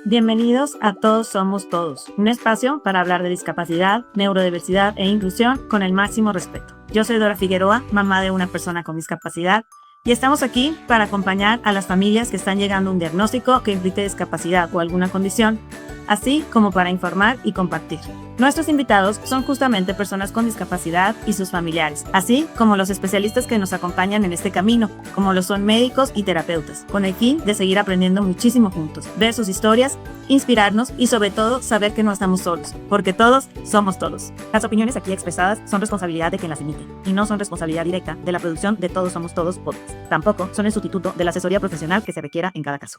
Bienvenidos a Todos Somos Todos, un espacio para hablar de discapacidad, neurodiversidad e inclusión con el máximo respeto. Yo soy Dora Figueroa, mamá de una persona con discapacidad, y estamos aquí para acompañar a las familias que están llegando a un diagnóstico que implique discapacidad o alguna condición, así como para informar y compartir. Nuestros invitados son justamente personas con discapacidad y sus familiares, así como los especialistas que nos acompañan en este camino, como lo son médicos y terapeutas, con el fin de seguir aprendiendo muchísimo juntos, ver sus historias, inspirarnos y sobre todo saber que no estamos solos, porque todos somos todos. Las opiniones aquí expresadas son responsabilidad de quien las emite y no son responsabilidad directa de la producción de Todos Somos Todos podcast. Tampoco son el sustituto de la asesoría profesional que se requiera en cada caso.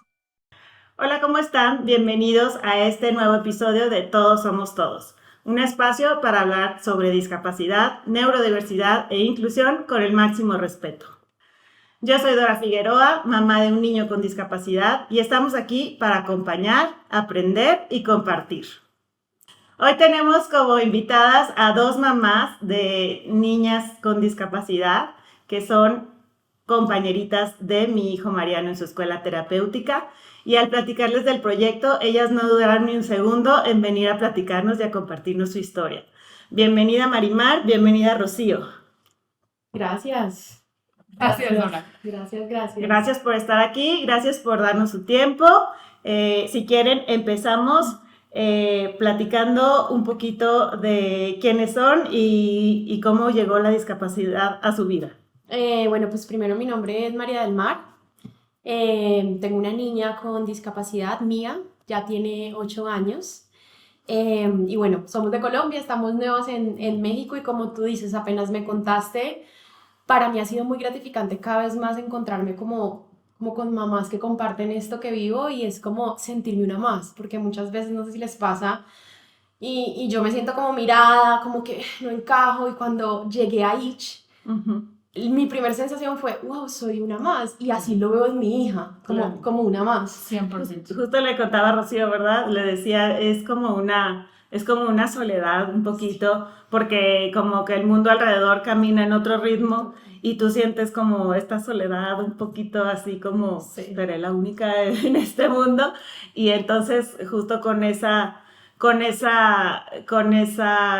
Hola, ¿cómo están? Bienvenidos a este nuevo episodio de Todos Somos Todos, un espacio para hablar sobre discapacidad, neurodiversidad e inclusión con el máximo respeto. Yo soy Dora Figueroa, mamá de un niño con discapacidad, y estamos aquí para acompañar, aprender y compartir. Hoy tenemos como invitadas a dos mamás de niñas con discapacidad que son compañeritas de mi hijo Mariano en su escuela terapéutica, y al platicarles del proyecto, ellas no dudaron ni un segundo en venir a platicarnos y a compartirnos su historia. Bienvenida Marimar, bienvenida Rocío. Gracias. Gracias, Dora. Gracias. Gracias por estar aquí, gracias por darnos su tiempo. Si quieren, empezamos platicando un poquito de quiénes son y cómo llegó la discapacidad a su vida. Bueno, pues primero mi nombre es María del Mar. Tengo una niña con discapacidad mía, ya tiene 8 años. Y bueno, somos de Colombia, estamos nuevos en México y como tú dices, apenas me contaste, para mí ha sido muy gratificante cada vez más encontrarme como con mamás que comparten esto que vivo y es como sentirme una más, porque muchas veces no sé si les pasa y yo me siento como mirada, como que no encajo y cuando llegué a ICH, mi primera sensación fue, wow, soy una más y así lo veo en mi hija, como una más. 100%. Justo le contaba a Rocío, ¿verdad? Le decía, es como una soledad un poquito, porque como que el mundo alrededor camina en otro ritmo y tú sientes como esta soledad un poquito así como, Sí. seré la única en este mundo, y entonces justo con esa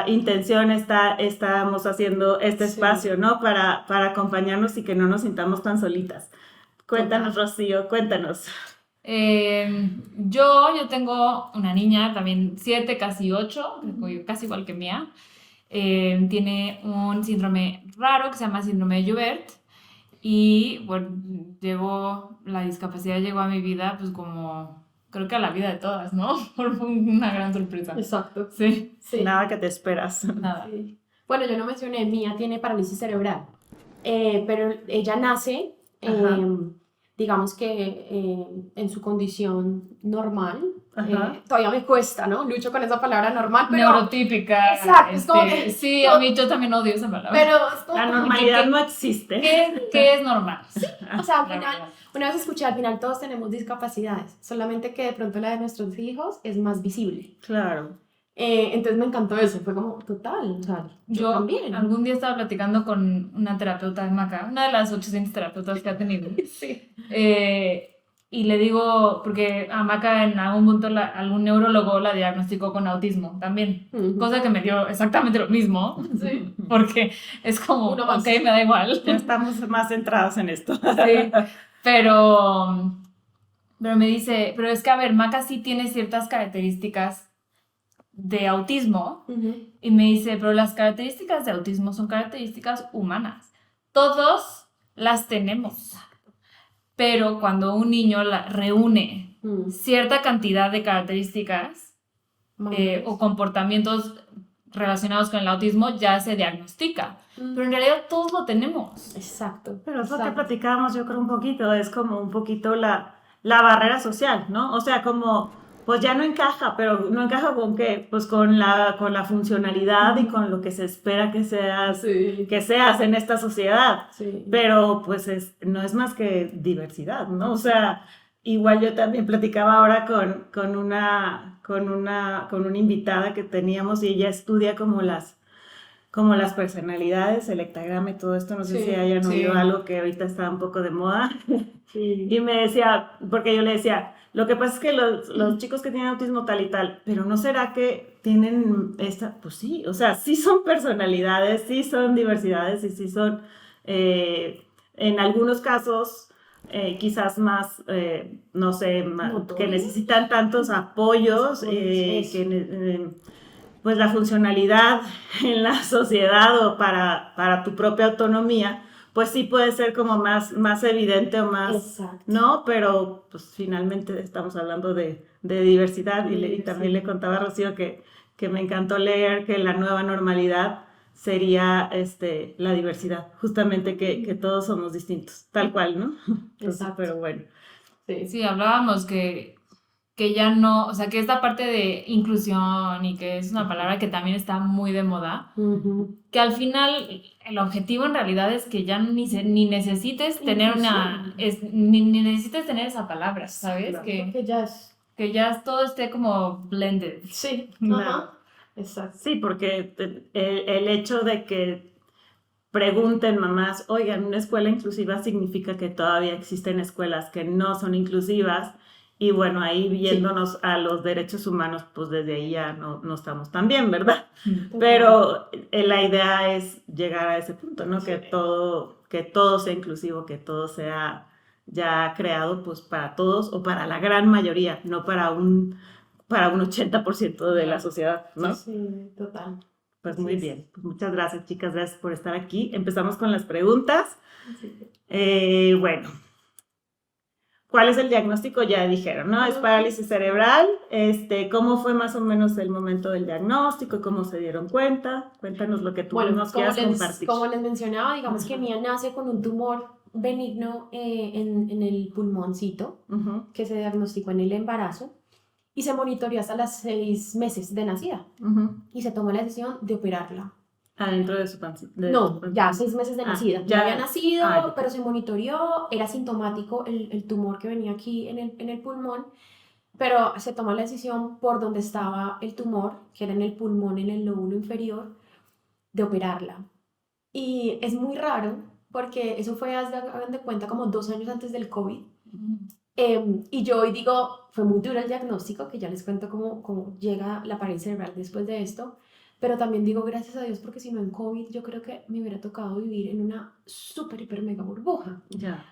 intención estamos haciendo este espacio, ¿no? Para acompañarnos y que no nos sintamos tan solitas. Cuéntanos, Rocío, cuéntanos. Yo tengo una niña, también 7, casi 8, casi igual que mía. Tiene un síndrome raro que se llama síndrome de Joubert. Y bueno, la discapacidad llegó a mi vida, pues como, creo que a la vida de todas, ¿no? Fue una gran sorpresa. Exacto. Sí. Nada que te esperas. Nada. Sí. Bueno, yo no mencioné, mía tiene parálisis cerebral, pero ella nace, digamos que en su condición normal. Todavía me cuesta, ¿no? Lucho con esa palabra normal, pero... Neurotípica. Exacto, es como que... Sí, a mí yo también odio esa palabra. Pero es como... La normalidad no existe. ¿Qué es normal? Sí, o sea, al final, una vez escuché, al final todos tenemos discapacidades, solamente que de pronto la de nuestros hijos es más visible. Claro. Entonces me encantó eso, fue como total, o sea, yo también. Algún día estaba platicando con una terapeuta de Maca, una de las 800 terapeutas que ha tenido. Sí. Y le digo, porque a Maca en algún punto algún neurólogo la diagnosticó con autismo también, cosa que me dio exactamente lo mismo, Sí. porque es como, ok, me da igual. Ya estamos más centrados en esto. Sí, pero me dice, pero es que a ver, Maca sí tiene ciertas características de autismo, y me dice, pero las características de autismo son características humanas, todos las tenemos, pero cuando un niño reúne cierta cantidad de características o comportamientos relacionados con el autismo, ya se diagnostica, pero en realidad todos lo tenemos. Exacto. Pero es lo que platicábamos, yo creo un poquito, es como un poquito la barrera social, ¿no? O sea, como... pues ya no encaja, pero no encaja con qué, pues con la funcionalidad y con lo que se espera que seas en esta sociedad. Sí. Pero pues no es más que diversidad, ¿no? O sea, igual yo también platicaba ahora con una invitada que teníamos y ella estudia como las personalidades, el hectagrama y todo esto, no sé si hayan oído algo que ahorita está un poco de moda. Sí. Y me decía, porque yo le decía, lo que pasa es que los chicos que tienen autismo tal y tal, pero ¿no será que tienen esta? Pues sí, o sea, sí son personalidades, sí son diversidades y sí son, en algunos casos, quizás más, no sé, que necesitan tantos apoyos, pues la funcionalidad en la sociedad o para tu propia autonomía, pues sí puede ser como más evidente o más, Exacto. ¿no? Pero pues finalmente estamos hablando de diversidad y también le contaba a Rocío que me encantó leer que la nueva normalidad sería la diversidad, justamente que todos somos distintos, tal cual, ¿no? Entonces, Exacto. pero bueno. Sí, hablábamos que ya no, o sea, que esta parte de inclusión y que es una palabra que también está muy de moda, que al final el objetivo en realidad es que ya ni necesites tener ni necesites tener esa palabra, ¿sabes? Claro, que ya todo esté como blended. Sí, Claro. Exacto. Sí, porque el hecho de que pregunten mamás, oigan, una escuela inclusiva significa que todavía existen escuelas que no son inclusivas y bueno, ahí viéndonos a los derechos humanos, pues desde ahí ya no estamos tan bien, ¿verdad? Pero la idea es llegar a ese punto, ¿no? Sí. Que todo sea inclusivo, que todo sea ya creado pues para todos o para la gran mayoría, no para un 80% de la sociedad, ¿no? Sí, total. Pues muy bien, pues muchas gracias chicas, gracias por estar aquí. Empezamos con las preguntas. Bueno, ¿cuál es el diagnóstico? Ya dijeron, ¿no? Es parálisis cerebral. ¿Cómo fue más o menos el momento del diagnóstico? ¿Cómo se dieron cuenta? Cuéntanos lo que tú nos quieras compartir. Como les mencionaba, digamos que Mía nace con un tumor benigno en el pulmoncito, que se diagnosticó en el embarazo. Y se monitoreó hasta los 6 meses de nacida. Y se tomó la decisión de operarla. ¿Adentro de su pancita? No, ya 6 meses de nacida. Ya había nacido, ya. Pero se monitoreó, era sintomático el tumor que venía aquí en el pulmón, pero se tomó la decisión por donde estaba el tumor, que era en el pulmón, en el lóbulo inferior, de operarla. Y es muy raro, porque eso fue, hagan de cuenta, como 2 años antes del COVID. Y yo hoy digo, fue muy duro el diagnóstico, que ya les cuento cómo llega la parálisis cerebral después de esto, pero también digo gracias a Dios, porque si no en COVID yo creo que me hubiera tocado vivir en una súper, hiper, mega burbuja.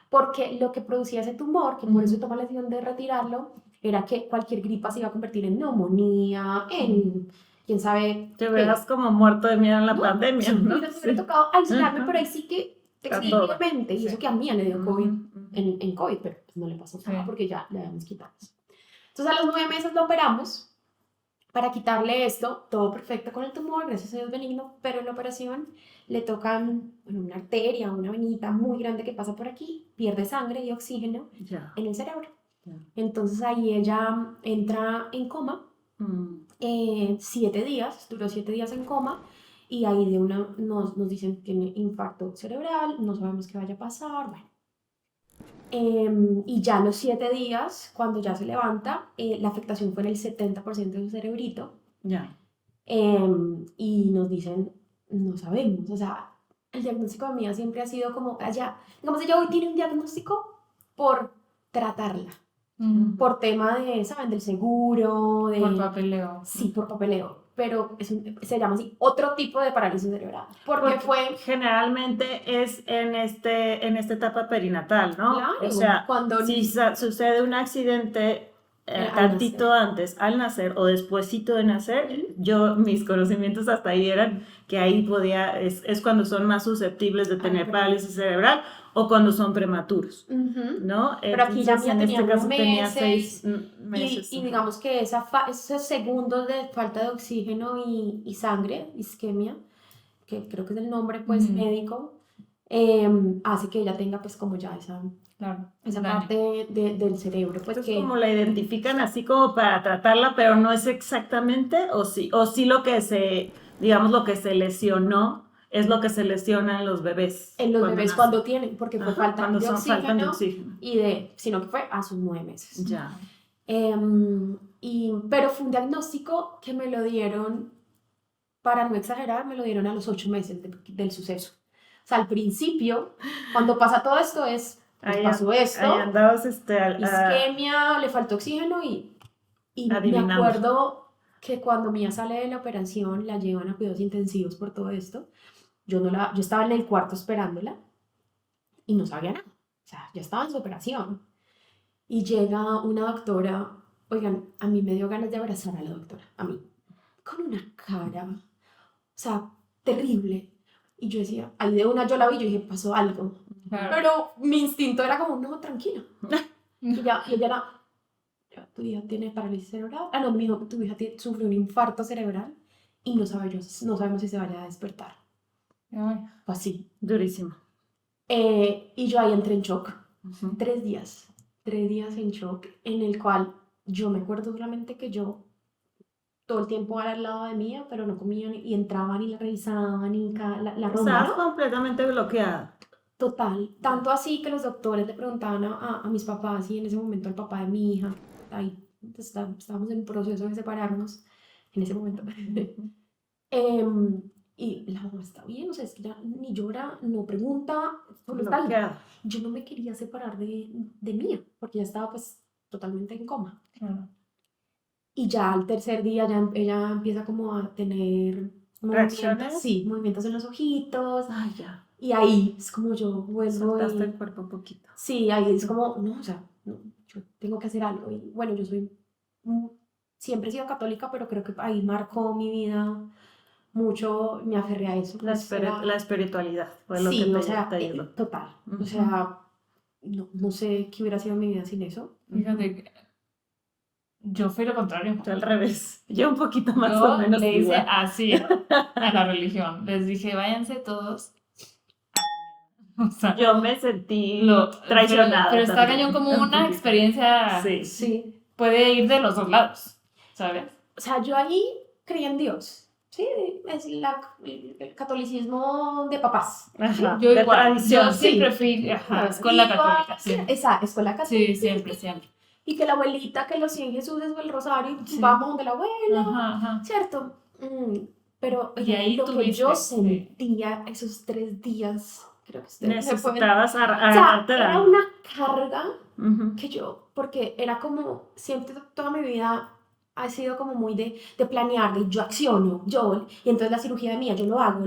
Porque lo que producía ese tumor, que por eso tomé la decisión de retirarlo, era que cualquier gripa se iba a convertir en neumonía, en quién sabe. Te verás como muerto de miedo en la pandemia, ¿no? Me hubiera tocado aislarme, pero ahí sí que textilmente, y eso que a mí le dio COVID en COVID, pero pues no le pasó nada porque ya le habíamos quitado eso. Entonces a los 9 meses lo operamos para quitarle esto, todo perfecto con el tumor, gracias a Dios benigno, pero en la operación le tocan una arteria, una venita muy grande que pasa por aquí, pierde sangre y oxígeno en el cerebro. Entonces ahí ella entra en coma, 7 días, duró 7 días en coma. Y ahí nos dicen que tiene infarto cerebral, no sabemos qué vaya a pasar, bueno. Y ya a los 7 días, cuando ya se levanta, la afectación fue en el 70% de su cerebrito. Y nos dicen, no sabemos, o sea, el diagnóstico de Mía siempre ha sido como, ella hoy tiene un diagnóstico por tratarla. Por tema ¿saben? Del seguro. Por papeleo. Sí, por papeleo. Pero se llama así, otro tipo de parálisis cerebral. Porque generalmente es en esta etapa perinatal, ¿no? Claro, o sea, si sucede un accidente tantito antes, al nacer o despuesito de nacer, mis conocimientos hasta ahí eran que ahí es cuando son más susceptibles de tener parálisis cerebral o cuando son prematuros, ¿no? Pero aquí ya en este caso tenía 6 meses. Y digamos que esos segundos de falta de oxígeno y sangre, isquemia, que creo que es el nombre pues médico, hace que ella tenga pues como ya esa parte del cerebro. Pues entonces, como la identifican así como para tratarla, pero no es exactamente, o sí lo que se lesionó es lo que se lesiona en los bebés. En los bebés cuando tienen, porque fue falta de oxígeno, sino que fue a sus 9 meses. Pero fue un diagnóstico que me lo dieron, para no exagerar, me lo dieron a los 8 meses del suceso. O sea, al principio, cuando pasa todo esto pues pasó esto, ahí andabas isquemia, le faltó oxígeno y me adivinando. acuerdo que cuando Mía sale de la operación, la llevan a cuidados intensivos por todo esto, yo estaba en el cuarto esperándola y no sabía nada, o sea, ya estaba en su operación. Y llega una doctora, oigan, a mí me dio ganas de abrazar a la doctora, a mí, con una cara, o sea, terrible. Y yo decía, ahí de una yo la vi, yo dije, pasó algo. Claro. Pero mi instinto era como, no, tranquila. Y ella era, ya, tu hija tiene parálisis cerebral. Ah, no, me dijo, tu hija sufrió un infarto cerebral y no sabemos si se vaya a despertar. Ay, Fue así. Durísimo. Y yo ahí entré en shock. Ujú. 3 días en shock, en el cual yo me acuerdo solamente que yo todo el tiempo era al lado de Mía, pero no comían y entraban y la revisaban y la Estabas rondaban. completamente bloqueada. Total, tanto así que los doctores le preguntaban a mis papás y en ese momento al papá de mi hija, ahí estábamos en proceso de separarnos en ese momento. Y la mamá está bien, o sea, es que ya ni llora, no pregunta, solo está ahí. Bloqueada. Yo no me quería separar de Mía, porque ya estaba pues totalmente en coma. claro. Y ya al tercer día ella empieza como a tener ¿Reacciones? sí, movimientos en los ojitos. Ay, ya. Y ahí es como yo vuelvo Soltaste y... el cuerpo un poquito. Sí, ahí es como, no, o sea, no, yo tengo que hacer algo. Y bueno, yo soy, siempre he sido católica, pero creo que ahí marcó mi vida mucho, me aferré a eso. La espiritualidad fue lo Sí, que o sea, te ayudó. total. Ujú. O sea, no sé qué hubiera sido mi vida sin eso. Fíjate que yo fui lo contrario. Yo al revés. Yo un poquito más Yo o menos le hice igual. así a la religión. Les dije, váyanse todos. O sea, Yo me sentí traicionada. traicionada. Pero está también, cañón como un una poquito. experiencia Sí. Sí. puede ir de los dos lados, ¿sabes? O sea, yo ahí creía en Dios. Sí, es el catolicismo de papás. Ajá. Yo de igual, tradición. yo siempre sí. fui Claro, escuela iba- católica, sí. Esa, escuela católica. Sí, siempre, siempre. Y que la abuelita, que los 100 Jesuses o el rosario, Sí. vamos donde la abuela, Ajá, ajá. ¿cierto? Pero Y oye, ahí lo que tuviste, yo sí. sentía esos 3 días, creo que ustedes me pueden... Necesitabas O sea, agarrarte de era algo. una carga Ujú. que yo, porque era como, siempre toda mi vida ha sido como muy de planear, de yo acciono, y entonces la cirugía mía, yo lo hago,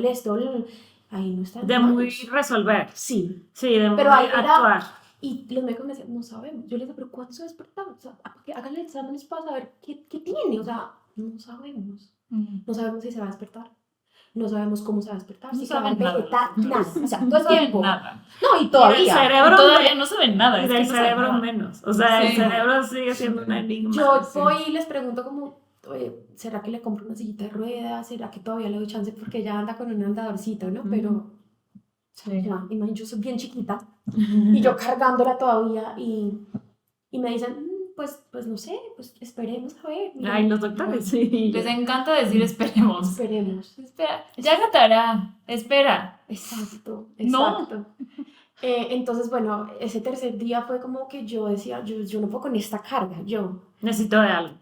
ahí no está. en De mis muy manos. resolver. Sí, Sí, de muy Pero ahí era- actuar. y los médicos me decían, no sabemos. Yo les decía, pero ¿cuándo se despertar? O sea, háganle exámenes para saber qué tiene. O sea, no sabemos. No sabemos si se va a despertar. No sabemos cómo se va a despertar. No si se va a saben nada. vegetar, nada. O sea, todo No el saben tiempo. nada. No, y Y todavía. del cerebro, Todavía no saben nada. y es que del no saben cerebro nada. menos. O sea, el Sí. cerebro sigue siendo un enigma. Yo Sí. voy y les pregunto como, oye, ¿será que le compro una sillita de ruedas? ¿Será que todavía le doy chance? Porque ella anda con un andadorcito, ¿no? Ujú. Pero, Sí. ya, imagínate, yo soy bien chiquita. Y yo cargándola todavía y me dicen, pues no sé, pues esperemos a ver. mira, Ay, los doctores, sí. Les encanta decir esperemos. esperemos. Espera, ya gatará. Espera. Exacto, No. exacto. Entonces, bueno, ese tercer día fue como que yo decía, yo no puedo con esta carga, yo. Necesito de algo.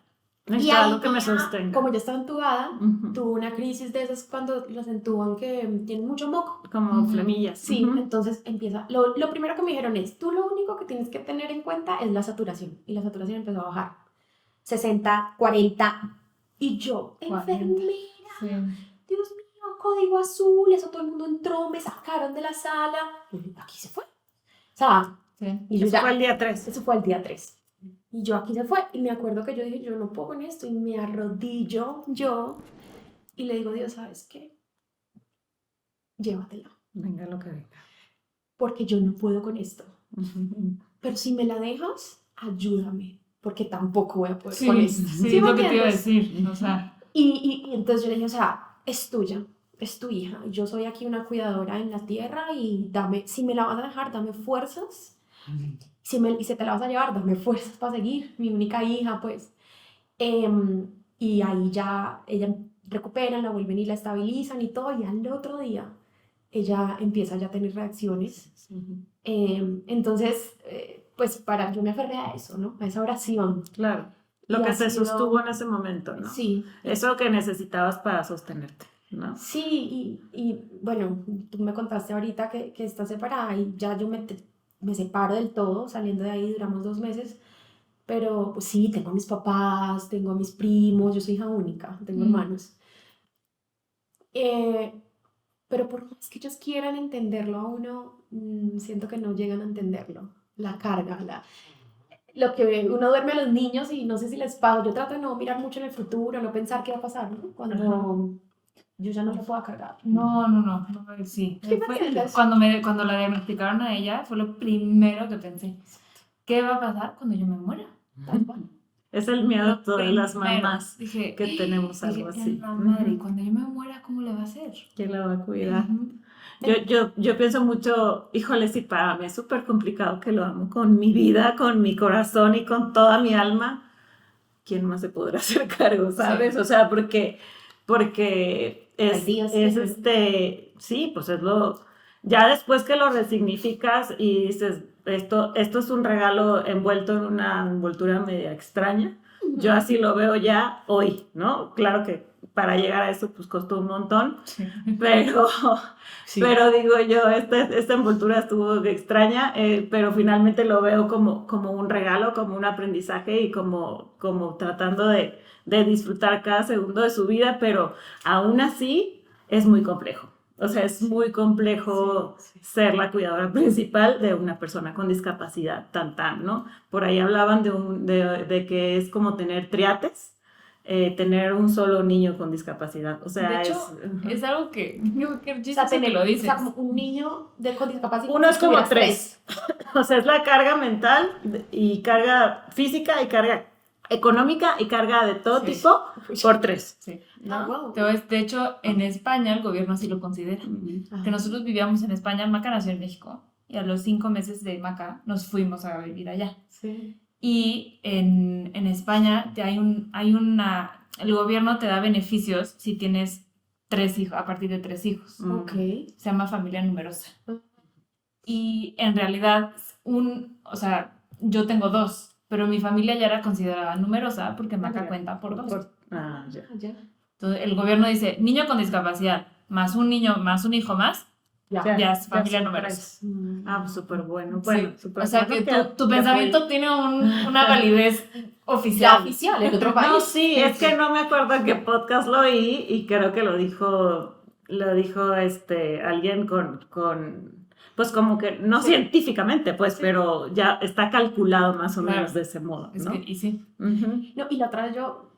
Y Necesito ahí algo que me Mía, sostenga. como ya estaba entubada, Ujú. tuvo una crisis de esas cuando los entuban que tienen mucho moco. Como Ujú. flemillas. Sí, Ujú. entonces empieza. Lo primero que me dijeron es: tú lo único que tienes que tener en cuenta es la saturación. Y la saturación empezó a bajar: 60, 40. Y yo, 40. enfermera, Sí. Dios mío, código azul. Eso todo el mundo entró, me sacaron de la sala. Y yo, aquí se fue. O sea, Sí. y yo Eso ya. fue el día 3. Eso fue el día 3. Y yo aquí se fue. Y me acuerdo que yo dije, yo no puedo con esto. Y me arrodillo yo. Y le digo, Dios, ¿sabes qué? Llévatela. Venga lo que venga. Porque yo no puedo con esto. Ujú. Pero si me la dejas, ayúdame. Porque tampoco voy a poder Sí, con esto. sí, ¿Sí es me lo que te iba a entiendes? decir. O sea, Y entonces yo le dije, o sea, es tuya. Es tu hija. Yo soy aquí una cuidadora en la tierra. Y si me la vas a dejar, dame fuerzas. Y si te la vas a llevar, dame fuerzas para seguir. Mi única hija, pues. Y ahí ya ella recuperan, la vuelven y la estabilizan y todo. Y al otro día ella empieza ya a tener reacciones. Ujú. Entonces, pues yo me aferré a eso, ¿no? A esa oración. Claro. Lo Y que ha te sido- sostuvo en ese momento, ¿no? Sí, Eso que necesitabas para sostenerte, ¿no? sí, y bueno, tú me contaste ahorita que estás separada y ya yo me separo del todo, saliendo de ahí duramos 2 meses, pero pues sí, tengo a mis papás, tengo a mis primos, yo soy hija única, tengo hermanos. Pero por más que ellos quieran entenderlo a uno, siento que no llegan a entenderlo. La carga, lo que uno duerme a los niños y no sé si les pasa. Yo trato de no mirar mucho en el futuro, no pensar qué va a pasar, ¿no? Cuando yo ya no lo puedo cargar. No, sí. ¿Qué me entiendes? Cuando la diagnosticaron a ella, fue lo primero que pensé. ¿Qué va a pasar cuando yo me muera? Tal cual. Es el miedo de todas las mamás dije, que tenemos algo así. La madre, y cuando yo me muera, ¿cómo le va a hacer? ¿Quién la va a cuidar? Yo pienso mucho, híjole, sí, para mí es súper complicado que lo amo con mi vida, con mi corazón y con toda mi alma. ¿Quién más se podrá hacer cargo, sabes? Sí. O sea, porque es sí, pues es ya después que lo resignificas y dices, esto es un regalo envuelto en una envoltura media extraña. Yo así lo veo ya hoy, ¿no? Claro que para llegar a eso pues costó un montón, Sí. pero digo yo, esta envoltura estuvo extraña, pero finalmente lo veo como un regalo, como un aprendizaje y como tratando de disfrutar cada segundo de su vida, pero aún así es muy complejo. O sea, es muy complejo ser la cuidadora principal de una persona con discapacidad, ¿no? Por ahí hablaban de que es como tener triates, tener un solo niño con discapacidad. O sea, de hecho, es algo que tener, lo dices. O sea, como un niño con discapacidad. Uno es como 3. O sea, es la carga mental y carga física y carga económica y carga de todo tipo por 3. Sí. Wow. De hecho, en España el gobierno así lo considera. Que nosotros vivíamos en España, Maca nació en México y a los 5 meses de Maca nos fuimos a vivir allá. Sí. Y en España el gobierno te da beneficios si tienes 3 hijos, a partir de 3 hijos. Ok. Se llama familia numerosa. Y en realidad, o sea, yo tengo 2. Pero mi familia ya era considerada numerosa porque Maca cuenta por 2. Ya. Entonces, el gobierno dice, niño con discapacidad, más un niño, más un hijo más, ya es familia numerosa. Pues súper bueno. O sea, que tu pensamiento tiene una validez oficial. Oficial, en otro país. No, sí, es que no me acuerdo en qué podcast lo oí y creo que lo dijo alguien con pues como que, no científicamente, pues, pero ya está calculado más o menos de ese modo, ¿no? Y sí. No, y la otra vez yo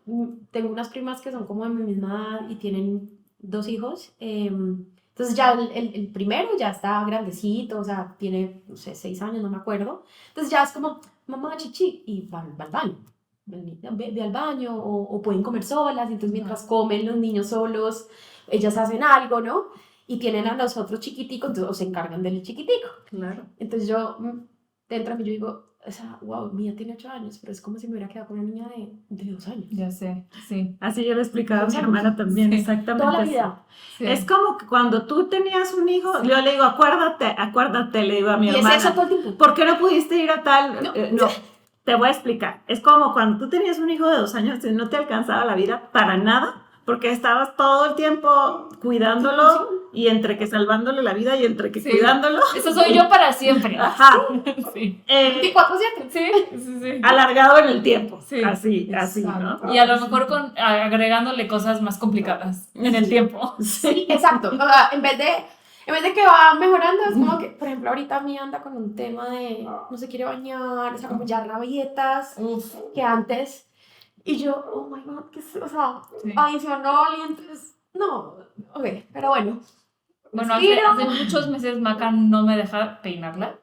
tengo unas primas que son como de mi misma edad y tienen 2 hijos. Entonces ya el primero ya está grandecito, o sea, tiene, no sé, 6 años, no me acuerdo. Entonces ya es como, mamá, chichi, y va al baño. Ve al baño o pueden comer solas, y entonces mientras comen los niños solos, ellas hacen algo, ¿no? Y tienen a los otros chiquiticos, entonces o se encargan del chiquitico. Claro. Entonces yo, dentro de mí, yo digo, o sea, wow, Mía tiene 8 años, pero es como si me hubiera quedado con una niña de 2 años. Ya sé, sí. Así yo le explicaba a mi hermana también, exactamente. Toda la vida. Sí. Es como que cuando tú tenías un hijo, yo le digo, acuérdate, le digo a mi hermana. Y es eso todo el tiempo. ¿Por qué no pudiste ir a tal? No, te voy a explicar. Es como cuando tú tenías un hijo de 2 años y no te alcanzaba la vida para nada, porque estabas todo el tiempo cuidándolo y entre que salvándole la vida y entre que cuidándolo. Eso soy yo para siempre. Ajá. Sí. 24/7. Sí. Alargado en el tiempo. Sí. Así, ¿no? Y a lo mejor agregándole cosas más complicadas en el tiempo. Sí, exacto. O sea, en vez de que va mejorando, es como que, por ejemplo, ahorita mi anda con un tema de no se quiere bañar, o sea, como ya rabietas que antes. Y yo, oh my God, ¿qué es? O sea, adicional y entonces, no, ok, pero bueno. Bueno, hace muchos meses Maca no me deja peinarla.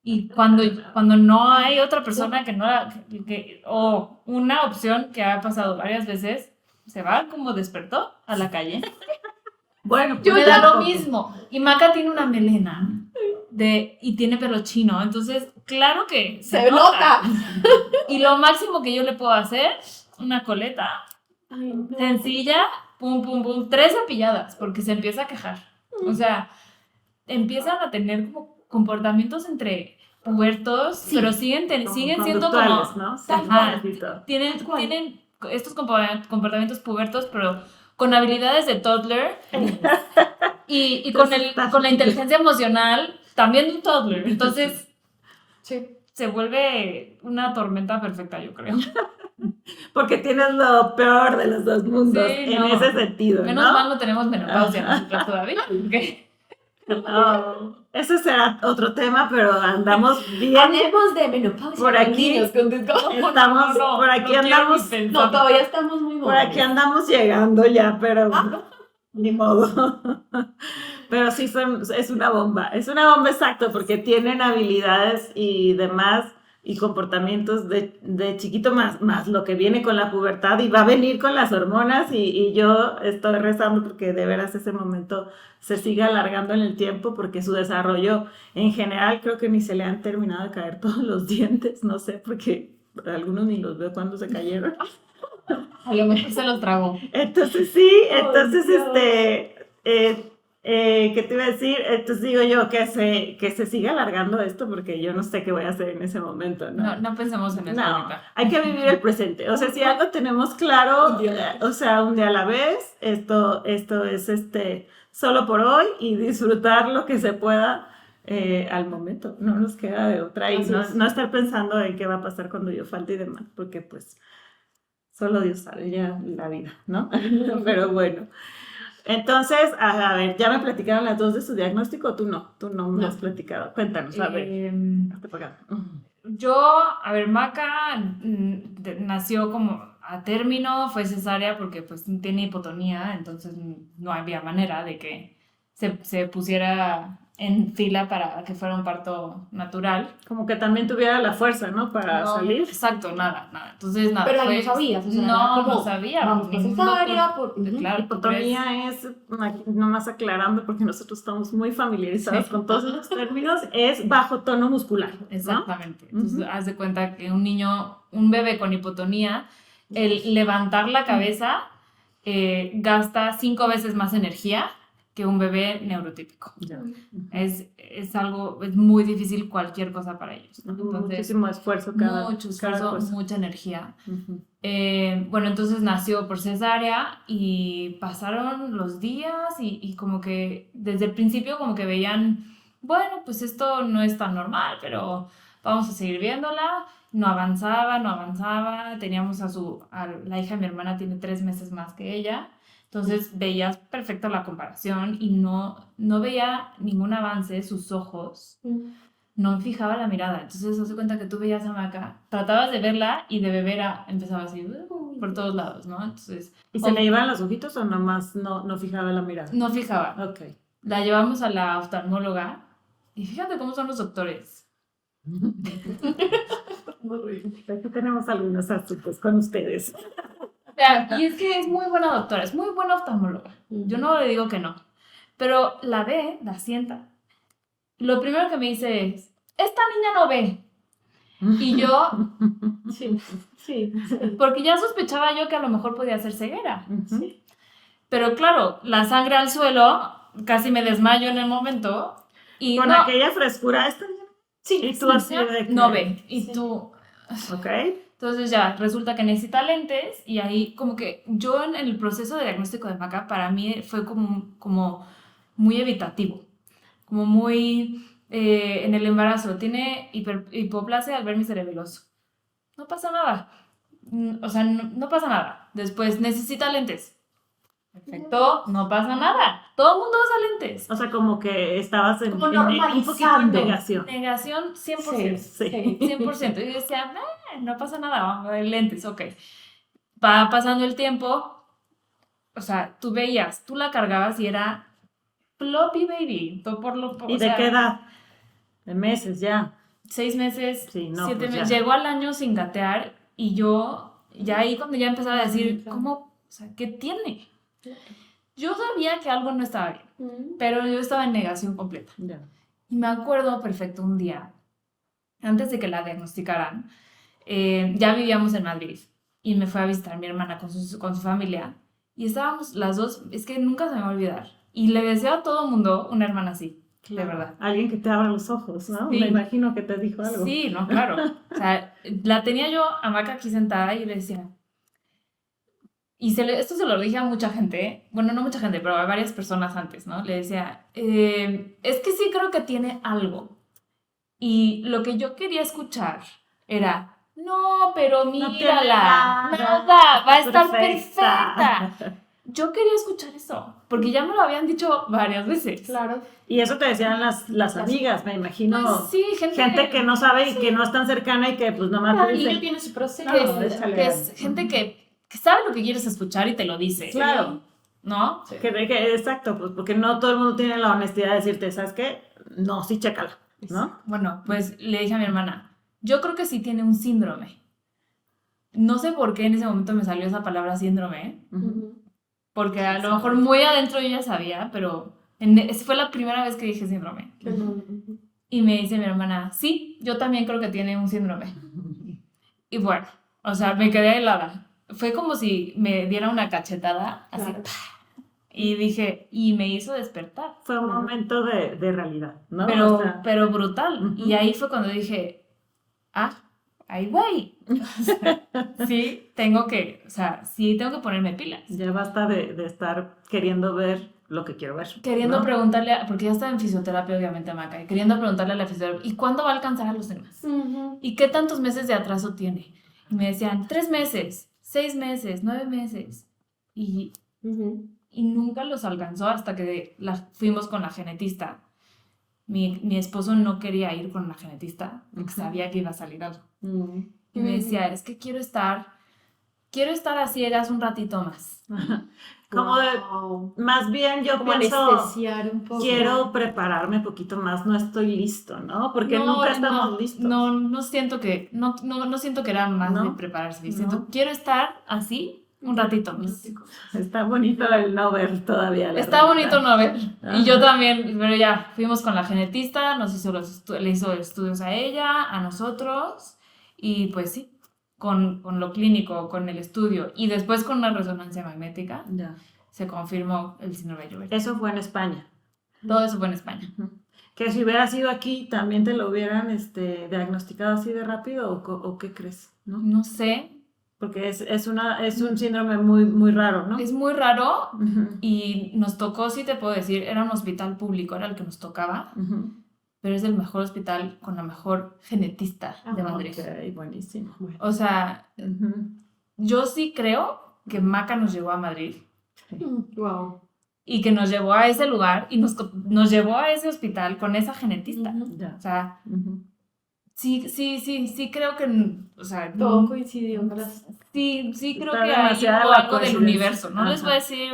Y cuando no hay otra persona o una opción que ha pasado varias veces, se va como despertó a la calle. Bueno, yo me da lo mismo. Y Maca tiene una melena y tiene pelo chino, entonces claro que se nota. Y lo máximo que yo le puedo hacer, una coleta sencilla, pum, pum, pum, 3 cepilladas, porque se empieza a quejar. O sea, empiezan a tener como comportamientos entre pubertos, pero siguen siendo como, ¿no? Tienen estos comportamientos pubertos, pero con habilidades de toddler y con la inteligencia emocional también un toddler. Entonces Sí. se vuelve una tormenta perfecta, yo creo. Porque tienes lo peor de los dos mundos Sí, en no. ese sentido, Menos ¿no? mal no tenemos menopausia nosotras todavía. porque- No, ese será otro tema, pero andamos bien. Hablemos de menopausia Por con aquí niños con discapacidad. Estamos, por aquí quiero ni andamos, pensar. No, todavía estamos muy por aquí jóvenes. andamos llegando ya, pero ni modo. Pero sí es una bomba exacto, porque tienen habilidades y demás y comportamientos de chiquito más lo que viene con la pubertad y va a venir con las hormonas y yo estoy rezando porque de veras ese momento se siga alargando en el tiempo porque su desarrollo en general creo que ni se le han terminado de caer todos los dientes, no sé, porque algunos ni los veo cuando se cayeron. A lo mejor se los tragó. Entonces sí, entonces Dios. ¿qué te iba a decir? Entonces digo yo que se siga alargando esto porque yo no sé qué voy a hacer en ese momento, ¿no? No pensemos en eso No, ahorita. hay que vivir el presente. O sea, si algo tenemos claro, Un día a la vez. o sea, un día a la vez, esto es solo por hoy y disfrutar lo que se pueda al momento. No nos queda de otra y Así es. no estar pensando en qué va a pasar cuando yo falte y demás, porque pues solo Dios sabe ya la vida, ¿no? Pero bueno. Entonces, a ver, ¿ya me platicaron las dos de su diagnóstico? Tú no me No. has platicado. Cuéntanos, a ver. Hazte para acá. Yo, a ver, Maca nació como a término, fue cesárea porque pues tiene hipotonía, entonces no había manera de que se pusiera en fila para que fuera un parto natural. Como que también tuviera la fuerza, ¿no? Para No, salir. exacto, nada. Entonces, nada. Pero ahí fue- no sabías, o sea, no, era como, no sabía. vamos por ningún cesárea, doctor- por... Claro, tú crees- Hipotonía es, nomás aclarando porque nosotros estamos muy familiarizados Sí. con todos los términos, es bajo tono muscular, ¿no? Exactamente. Entonces, Ujú. haz de cuenta que un bebé con hipotonía, el levantar la cabeza gasta 5 veces más energía que un bebé neurotípico. Ya. Es muy difícil cualquier cosa para ellos, ¿no? Entonces, Muchísimo esfuerzo cada mucho esfuerzo, cosa. mucha energía. Ujú. Bueno, entonces nació por cesárea y pasaron los días y como que desde el principio como que veían, bueno, pues esto no es tan normal, pero vamos a seguir viéndola. No avanzaba. Teníamos a la hija de mi hermana tiene 3 meses más que ella. Entonces veías perfecto la comparación y no veía ningún avance, sus ojos. No me fijaba la mirada. Entonces, se hace cuenta que tú veías a Maca, tratabas de verla y de beber empezaba así por todos lados, ¿no? Entonces, ¿Y se le iban los ojitos o nomás no fijaba la mirada? no fijaba. Ok. La llevamos a la oftalmóloga y fíjate cómo son los doctores. Aquí tenemos algunos asuntos con ustedes. O sea, y es que es muy buena doctora, es muy buena oftalmóloga. Yo no le digo que no. Pero la ve, la sienta. Lo primero que me dice es, esta niña no ve. Y yo, Sí. porque ya sospechaba yo que a lo mejor podía ser ceguera. Ujú. Pero claro, la sangre al suelo, casi me desmayo en el momento. Y Con no, aquella frescura esta. Sí. Y tú así de que- no ve. Y Sí. tú... Ok. Entonces ya, resulta que necesita lentes y ahí como que yo en el proceso de diagnóstico de Maca para mí fue como muy evitativo, como muy en el embarazo. Tiene hipoplasia albermis cerebeloso. No pasa nada. O sea, no pasa nada. Después necesita lentes. Perfecto, no pasa nada. Todo el mundo usa lentes. O sea, como que estabas Como un poquito en normalizando. negación. Negación 100%. Sí. 100%. Y yo decía, no pasa nada, vamos a ver lentes, ok. Va pasando el tiempo, o sea, tú la cargabas y era floppy baby. ¿Y de qué edad? De meses ya. 6 meses, Sí, no, 7 pues meses. ya. Llegó al año sin gatear y yo, ya ahí cuando ya empezaba a decir, Claro. ¿cómo? O sea, ¿qué tiene? Yo sabía que algo no estaba bien, pero yo estaba en negación completa. Ya. Y me acuerdo perfecto un día, antes de que la diagnosticaran, ya vivíamos en Madrid y me fue a visitar mi hermana con su familia y estábamos las dos, es que nunca se me va a olvidar. Y le deseo a todo mundo una hermana así, de verdad. Alguien que te abra los ojos, ¿no? Sí. Me imagino que te dijo algo. Sí, no, claro. O sea, la tenía yo a Maca aquí sentada y le decía, Y esto se lo dije a mucha gente, bueno, no mucha gente, pero a varias personas antes, ¿no? Le decía, es que sí creo que tiene algo. Y lo que yo quería escuchar era, no, pero mírala, nada, va a estar perfecta. Yo quería escuchar eso, porque ya me lo habían dicho varias veces. Claro. Y eso te decían las amigas, me imagino. Pues sí, gente que no sabe y que no es tan cercana y que pues nomás Cada te niño dice. tiene su proceso. Que es gente que sabe lo que quieres escuchar y te lo dice. Claro. ¿No? Sí. Exacto, pues porque no todo el mundo tiene la honestidad de decirte, ¿sabes qué? No, sí, chécala, ¿no? Bueno, pues le dije a mi hermana, yo creo que sí tiene un síndrome. No sé por qué en ese momento me salió esa palabra síndrome, porque a lo mejor muy adentro yo ya sabía, pero fue la primera vez que dije síndrome. Y me dice mi hermana, sí, yo también creo que tiene un síndrome. Y bueno, o sea, me quedé helada. Fue como si me diera una cachetada, así. Claro. Y dije, y me hizo despertar. Fue un momento de realidad, ¿no? Pero, O sea, pero brutal. Y ahí fue cuando dije, ay, güey. O sea, sí, tengo que ponerme pilas. ya basta de estar queriendo ver lo que quiero ver. Queriendo ¿no? preguntarle, porque ya estaba en fisioterapia, obviamente, Maca, y queriendo preguntarle a la fisioterapia, ¿y cuándo va a alcanzar a los demás? ¿Y qué tantos meses de atraso tiene? Y me decían, 3 meses, 6 meses, 9 meses. Y nunca los alcanzó hasta que fuimos con la genetista. Mi esposo no quería ir con la genetista porque sabía que iba a salir algo. Y me decía, es que quiero estar a ciegas un ratito más. Como más bien yo como pienso, anestesiar un poco. quiero prepararme un poquito más, no estoy listo, ¿no? Porque nunca estamos listos. No siento que era más ¿No? de prepararse. Siento, quiero estar así un ratito más. Está bonito el no ver todavía. Está bonito no ver. Ajá. Y yo también, pero ya, fuimos con la genetista, le hizo estudios a ella, a nosotros, y pues sí, con lo clínico, con el estudio, y después con una resonancia magnética, Ya. se confirmó el síndrome de Joubert. Eso fue en España. Todo eso fue en España. Que si hubiera sido aquí, ¿también te lo hubieran diagnosticado así de rápido o qué crees? ¿No? No sé. Porque es un síndrome muy, muy raro, ¿no? Es muy raro y nos tocó, sí te puedo decir, era un hospital público, era el que nos tocaba, pero es el mejor hospital con la mejor genetista de Madrid. Ok, buenísimo. O sea, yo sí creo que Maca nos llevó a Madrid. Wow. Y que nos llevó a ese lugar y nos llevó a ese hospital con esa genetista. Ya. O sea, sí creo que, o sea, Todo coincidió. sí creo Está que hay demasiada algo la del coincidencia. universo. No les Ajá. voy a decir,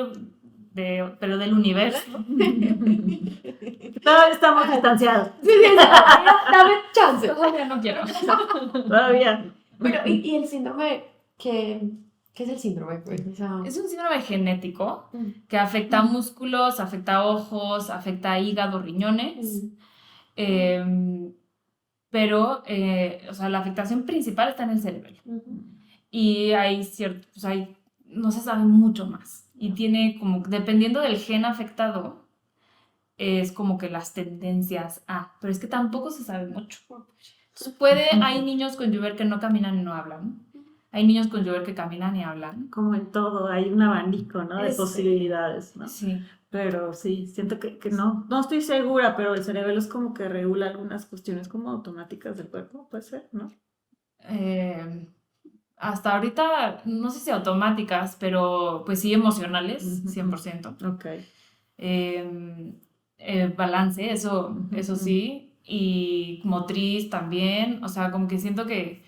pero del universo. Todavía estamos distanciados. Sí, dame chance. Todavía no quiero. Todavía. Bueno, y el síndrome, ¿qué es el síndrome? Pues, o sea, Es un síndrome genético que afecta músculos, afecta ojos, afecta hígado, riñones. Pero, o sea, la afectación principal está en el cerebro. Y no se sabe mucho más. Y tiene como, dependiendo del gen afectado, es como que las tendencias pero es que tampoco se sabe mucho. Entonces hay niños con Joubert que no caminan y no hablan. Hay niños con Joubert que caminan y hablan. Como en todo, hay un abanico, ¿no? De posibilidades, ¿no? Sí. Pero sí, siento que no estoy segura, pero el cerebro es como que regula algunas cuestiones como automáticas del cuerpo, puede ser, ¿no? Hasta ahorita, no sé si automáticas, pero pues sí emocionales, 100%. Ok. Balance, eso sí, y motriz también, o sea, como que siento que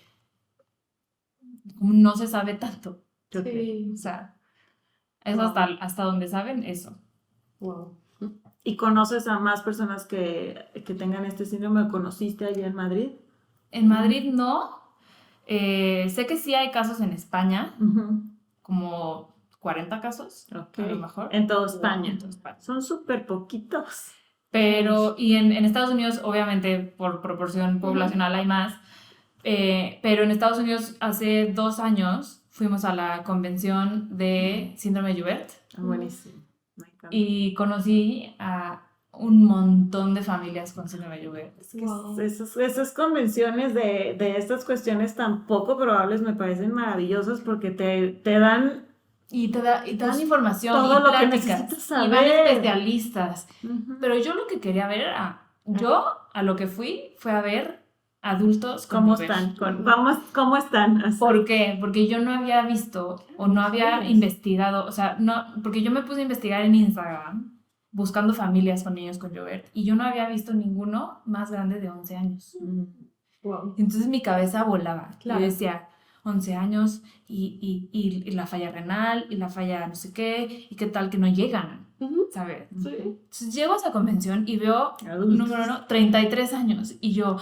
no se sabe tanto. sí. O sea, es hasta donde saben eso. Wow. ¿Y conoces a más personas que tengan este síndrome? ¿Conociste allá en Madrid? En Madrid no. Sé que sí hay casos en España, como 40 casos, Okay. a lo mejor. En toda España. En toda España. Son súper poquitos. Pero, y en Estados Unidos, obviamente, por proporción poblacional hay más, pero en Estados Unidos hace 2 años fuimos a la convención de síndrome de Joubert. Buenísimo. Me encanta. Y conocí a un montón de familias con síndrome de Joubert. Es que esas convenciones de estas cuestiones tan poco probables me parecen maravillosas porque te dan y te dan información todo y lo que pláticas necesitas y van saber. especialistas. Pero yo lo que quería ver era, yo a lo que fui fue a ver adultos con ¿Cómo bebés. están? ¿Cómo están? Así. ¿Por qué? Porque yo no había visto o no había Sí. investigado, o sea, no, porque yo me puse a investigar en Instagram buscando familias con niños con Jovert y yo no había visto ninguno más grande de 11 años. Wow. Entonces mi cabeza volaba. Claro. Yo decía, 11 años y la falla renal y la falla no sé qué, y qué tal que no llegan, ¿sabes? Sí. Entonces llego a esa convención y veo, Adultos. número 1, 33 años, y yo,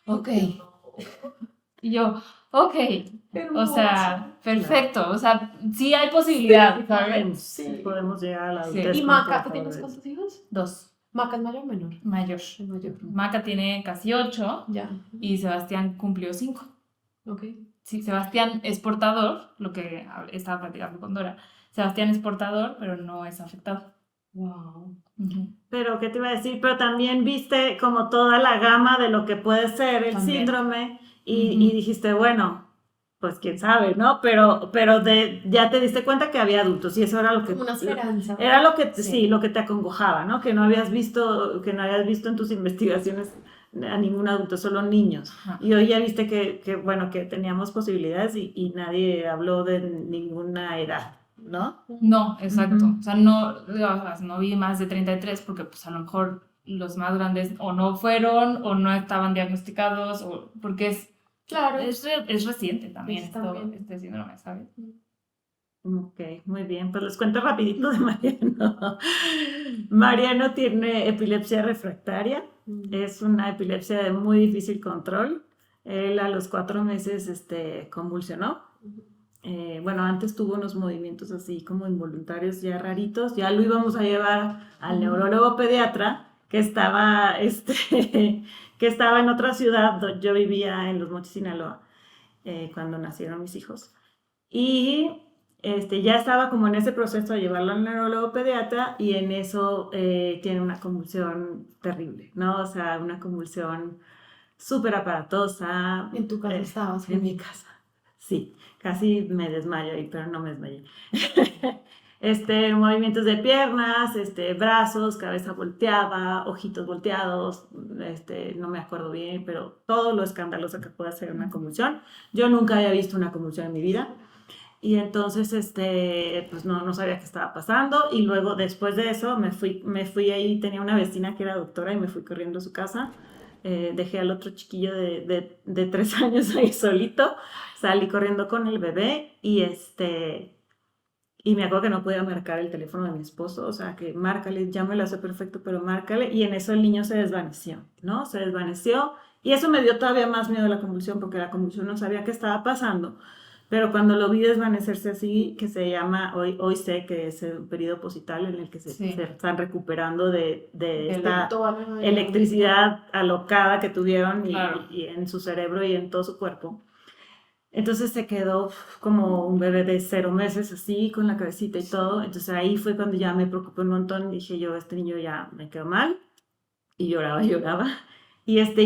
ok. Y yo, ok. O sea, perfecto. O sea, sí hay posibilidad, ¿sabes? Sí. Podemos llegar a la Sí. adultez. ¿Y con Maca, tú tienes trabajadores. cuántos hijos? 2. ¿Maca es mayor o menor? Mayor. Es mayor. Maca tiene casi 8 Ya. y Sebastián cumplió 5. Ok. Sí, Sebastián es portador, lo que estaba platicando con Dora. Sebastián es portador, pero no es afectado. Wow. Pero, ¿qué te iba a decir? Pero también viste como toda la gama de lo que puede ser el También. síndrome y dijiste, bueno, pues quién sabe, ¿no? Pero ya te diste cuenta que había adultos y eso era lo que... Como una esperanza. Era lo que, Sí. sí, lo que te acongojaba, ¿no? Que no habías visto en tus investigaciones a ningún adulto, solo niños. Ajá. Y hoy ya viste bueno, que teníamos posibilidades y nadie habló de ninguna edad, ¿no? No, exacto. Ujú. O sea, no vi más de 33 porque pues a lo mejor los más grandes o no fueron o no estaban diagnosticados o porque Claro. es reciente también Pues también. este síndrome, ¿sabes? Ok, muy bien. Pues les cuento rapidito de Mariano. Mariano tiene epilepsia refractaria. Es una epilepsia de muy difícil control. Él a los 4 meses convulsionó. Bueno, antes tuvo unos movimientos así como involuntarios ya raritos. Ya lo íbamos a llevar al neurólogo pediatra que estaba, que estaba en otra ciudad. Yo vivía en Los Mochis, Sinaloa, cuando nacieron mis hijos. Y ya estaba como en ese proceso de llevarlo al neurólogo pediatra y en eso tiene una convulsión terrible, ¿no? O sea, una convulsión súper aparatosa. ¿En tu casa estabas? En mi casa, sí. Casi me desmayo ahí, pero no me desmayé. Movimientos de piernas, brazos, cabeza volteada, ojitos volteados, no me acuerdo bien, pero todo lo escandaloso que puede hacer una convulsión. Yo nunca había visto una convulsión en mi vida. Y entonces, pues no sabía qué estaba pasando. Y luego, después de eso, me fui ahí, tenía una vecina que era doctora y me fui corriendo a su casa. Dejé al otro chiquillo de 3 años ahí solito. Salí corriendo con el bebé y y me acuerdo que no podía marcar el teléfono de mi esposo, o sea, que márcale, ya me lo hace perfecto, pero márcale. Y en eso el niño se desvaneció, ¿no? Se desvaneció. Y eso me dio todavía más miedo a la convulsión, porque la convulsión no sabía qué estaba pasando. Pero cuando lo vi desvanecerse así, que se llama, hoy sé que es un periodo posital en el que se están recuperando de esta electricidad alocada que tuvieron y en su cerebro y en todo su cuerpo. Entonces se quedó como un bebé de 0 meses, así, con la cabecita y todo. Entonces ahí fue cuando ya me preocupé un montón. Dije yo, este niño ya me quedó mal. Y lloraba. Y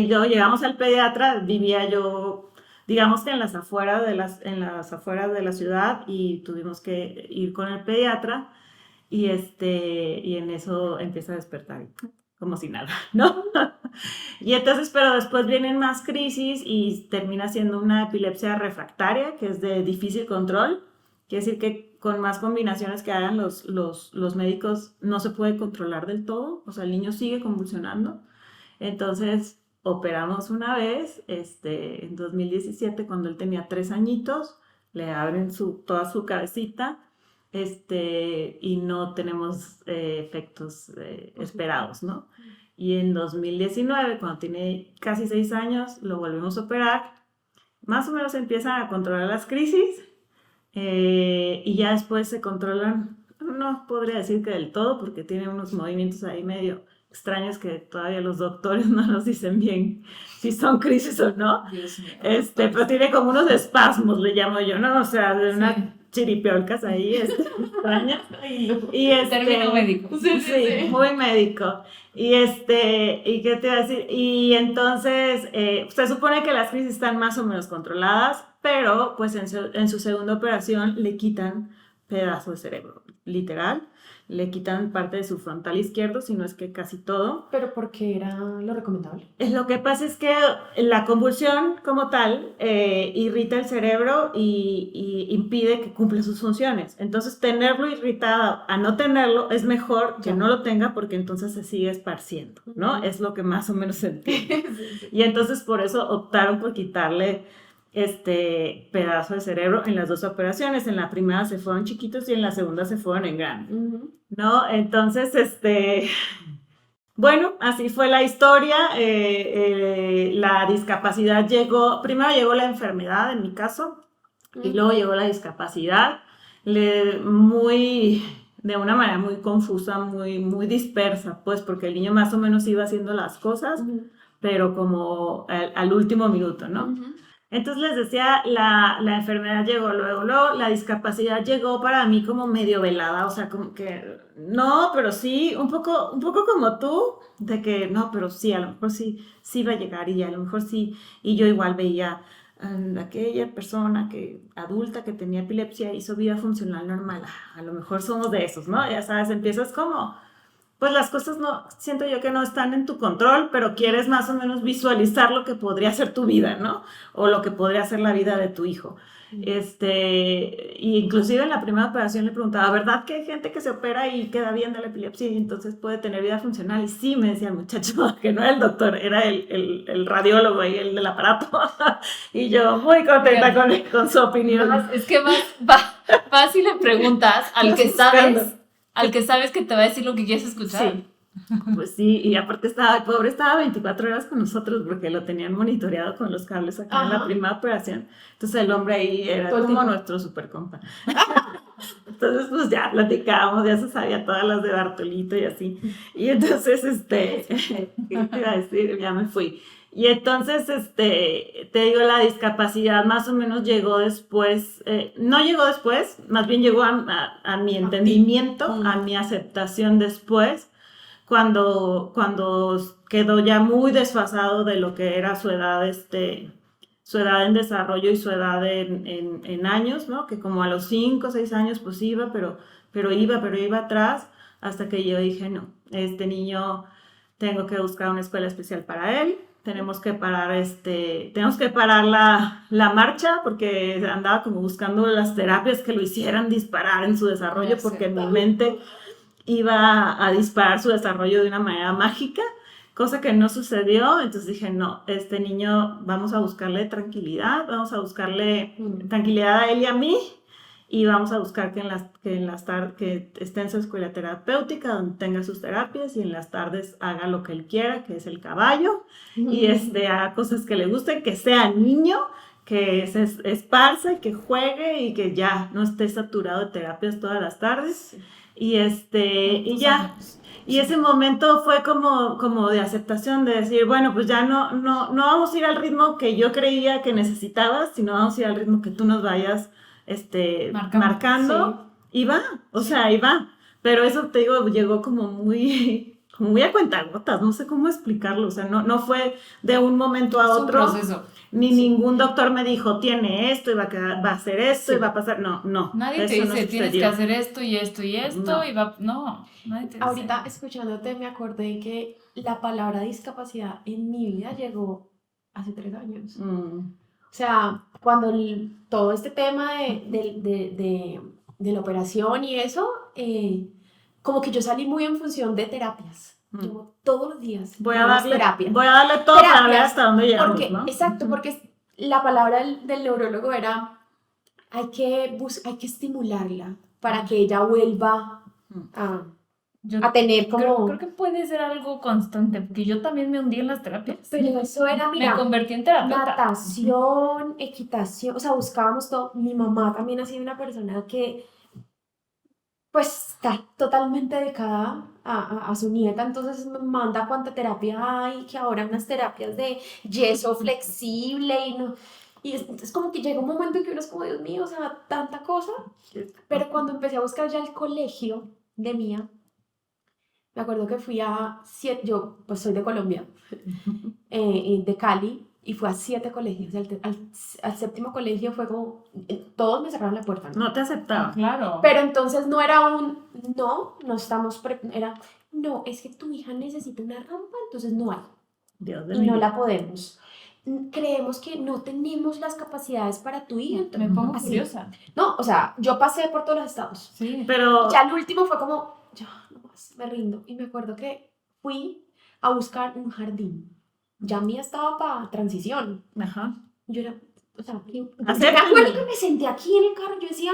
luego llegamos al pediatra. Vivía yo, digamos que en las afueras de la ciudad, y tuvimos que ir con el pediatra. Y en eso empieza a despertar, como si nada, ¿no? Y entonces, pero después vienen más crisis y termina siendo una epilepsia refractaria, que es de difícil control. Quiere decir que con más combinaciones que hagan los médicos no se puede controlar del todo, o sea, el niño sigue convulsionando. Entonces, operamos una vez, en 2017, cuando él tenía 3 añitos, le abren toda su cabecita, y no tenemos efectos esperados, ¿no? Y en 2019, cuando tiene casi 6 años, lo volvemos a operar. Más o menos empiezan a controlar las crisis y ya después se controlan, no podría decir que del todo, porque tiene unos movimientos ahí medio extraños que todavía los doctores no nos dicen bien si son crisis o no. Dios mío, Pero tiene como unos espasmos, le llamo yo, ¿no? O sea, de unas chiripiolcas ahí extrañas. Y término médico. Sí, muy médico. Y ¿qué te iba a decir? Y entonces, se supone que las crisis están más o menos controladas, pero pues en su segunda operación le quitan pedazo de cerebro, literal. Le quitan parte de su frontal izquierdo, si no es que casi todo. ¿Pero por qué era lo recomendable? Lo que pasa es que la convulsión como tal irrita el cerebro y impide que cumpla sus funciones. Entonces, tenerlo irritado a no tenerlo es mejor que no lo tenga porque entonces se sigue esparciendo, ¿no? Es lo que más o menos se entiende. Y entonces por eso optaron por quitarle este pedazo de cerebro en las dos operaciones. En la primera se fueron chiquitos y en la segunda se fueron en grande, ¿no? Entonces, bueno, así fue la historia. La discapacidad primero llegó la enfermedad en mi caso, y luego llegó la discapacidad, de una manera muy confusa, muy dispersa, pues, porque el niño más o menos iba haciendo las cosas, pero como al último minuto, ¿no? Entonces les decía, la enfermedad llegó luego, la discapacidad llegó para mí como medio velada, o sea, como que, no, pero sí, un poco como tú, de que, no, pero sí, a lo mejor sí va a llegar y a lo mejor sí, y yo igual veía aquella persona adulta que tenía epilepsia hizo vida funcional normal, a lo mejor somos de esos, ¿no? Ya sabes, empiezas como... Pues las cosas no, siento yo que no están en tu control, pero quieres más o menos visualizar lo que podría ser tu vida, ¿no? O lo que podría ser la vida de tu hijo. Y inclusive en la primera operación le preguntaba, ¿verdad que hay gente que se opera y queda bien de la epilepsia y entonces puede tener vida funcional? Y sí, me decía el muchacho, que no era el doctor, era el radiólogo y el del aparato. Y yo muy contenta con su opinión. Es que vas y le preguntas al que sabes que te va a decir lo que quieres escuchar. Sí. Pues sí, y aparte el pobre estaba 24 horas con nosotros porque lo tenían monitoreado con los cables acá en la primera operación. Entonces el hombre ahí era como nuestro super compa. Entonces pues ya platicábamos, ya se sabía todas las de Bartolito y así. Y entonces, ¿qué te iba a decir? Ya me fui. Y entonces, te digo, la discapacidad más o menos llegó después, no llegó después, más bien llegó a mi entendimiento, a mi aceptación después, cuando quedó ya muy desfasado de lo que era su edad en desarrollo y su edad en años, ¿no? Que como a los 5 o 6 años pues iba, pero iba atrás, hasta que yo dije, no, este niño tengo que buscar una escuela especial para él. Tenemos que parar la marcha porque andaba como buscando las terapias que lo hicieran disparar en su desarrollo porque en mi mente iba a disparar su desarrollo de una manera mágica, cosa que no sucedió. Entonces dije, no, este niño vamos a buscarle tranquilidad, vamos a buscarle tranquilidad a él y a mí, y vamos a buscar que esté en su escuela terapéutica donde tenga sus terapias y en las tardes haga lo que él quiera, que es el caballo, y haga cosas que le gusten, que sea niño, que se esparza, que juegue y que ya no esté saturado de terapias todas las tardes. Y ya, y ese momento fue como de aceptación, de decir, bueno, pues ya no vamos a ir al ritmo que yo creía que necesitabas, sino vamos a ir al ritmo que tú nos vayas marcando, sí. Y va, y va. Pero eso, te digo, llegó como muy a cuentagotas, no sé cómo explicarlo, o sea, no fue de un momento a otro. Es un proceso. Ni ningún doctor me dijo, tiene esto, y va a hacer esto, y va a pasar. No. Nadie te dice, tienes que hacer esto y esto y esto, y va. No, nadie te dice. Ahorita, escuchándote, me acordé que la palabra discapacidad en mi vida llegó hace 3 años. O sea, cuando todo este tema de la operación y eso, como que yo salí muy en función de terapias. Yo todos los días voy a darle todo para ver hasta dónde llegamos, ¿no? Exacto, porque la palabra del neurólogo era hay que estimularla para que ella vuelva a tener como... Creo que puede ser algo constante, porque yo también me hundí en las terapias. Pero eso era, mira, me convertí en terapeuta. Natación, equitación, o sea, buscábamos todo. Mi mamá también ha sido una persona que pues está totalmente dedicada a su nieta, entonces me manda cuánta terapia hay, que ahora unas terapias de yeso flexible y es como que llega un momento en que uno es como, Dios mío, o sea, tanta cosa. Pero cuando empecé a buscar ya el colegio de Mía, me acuerdo que fui yo pues soy de Colombia, de Cali, y fue a 7 colegios. Al séptimo colegio fue como, todos me cerraron la puerta, ¿no? No te aceptaban. Claro. Pero entonces no era no estamos, era, no, es que tu hija necesita una rampa, entonces no hay. Dios de Y mi no vida. la podemos. Creemos que no tenemos las capacidades para tu hija. Me pongo Así. curiosa. No, o sea, yo pasé por todos los estados. Sí. Pero Ya el último fue como, ya, no más, me rindo. Y me acuerdo que fui a buscar un jardín. Ya mía estaba para transición. ajá. Yo era, o sea, yo me Acéptenme. acuerdo que me senté aquí en el carro. Yo decía,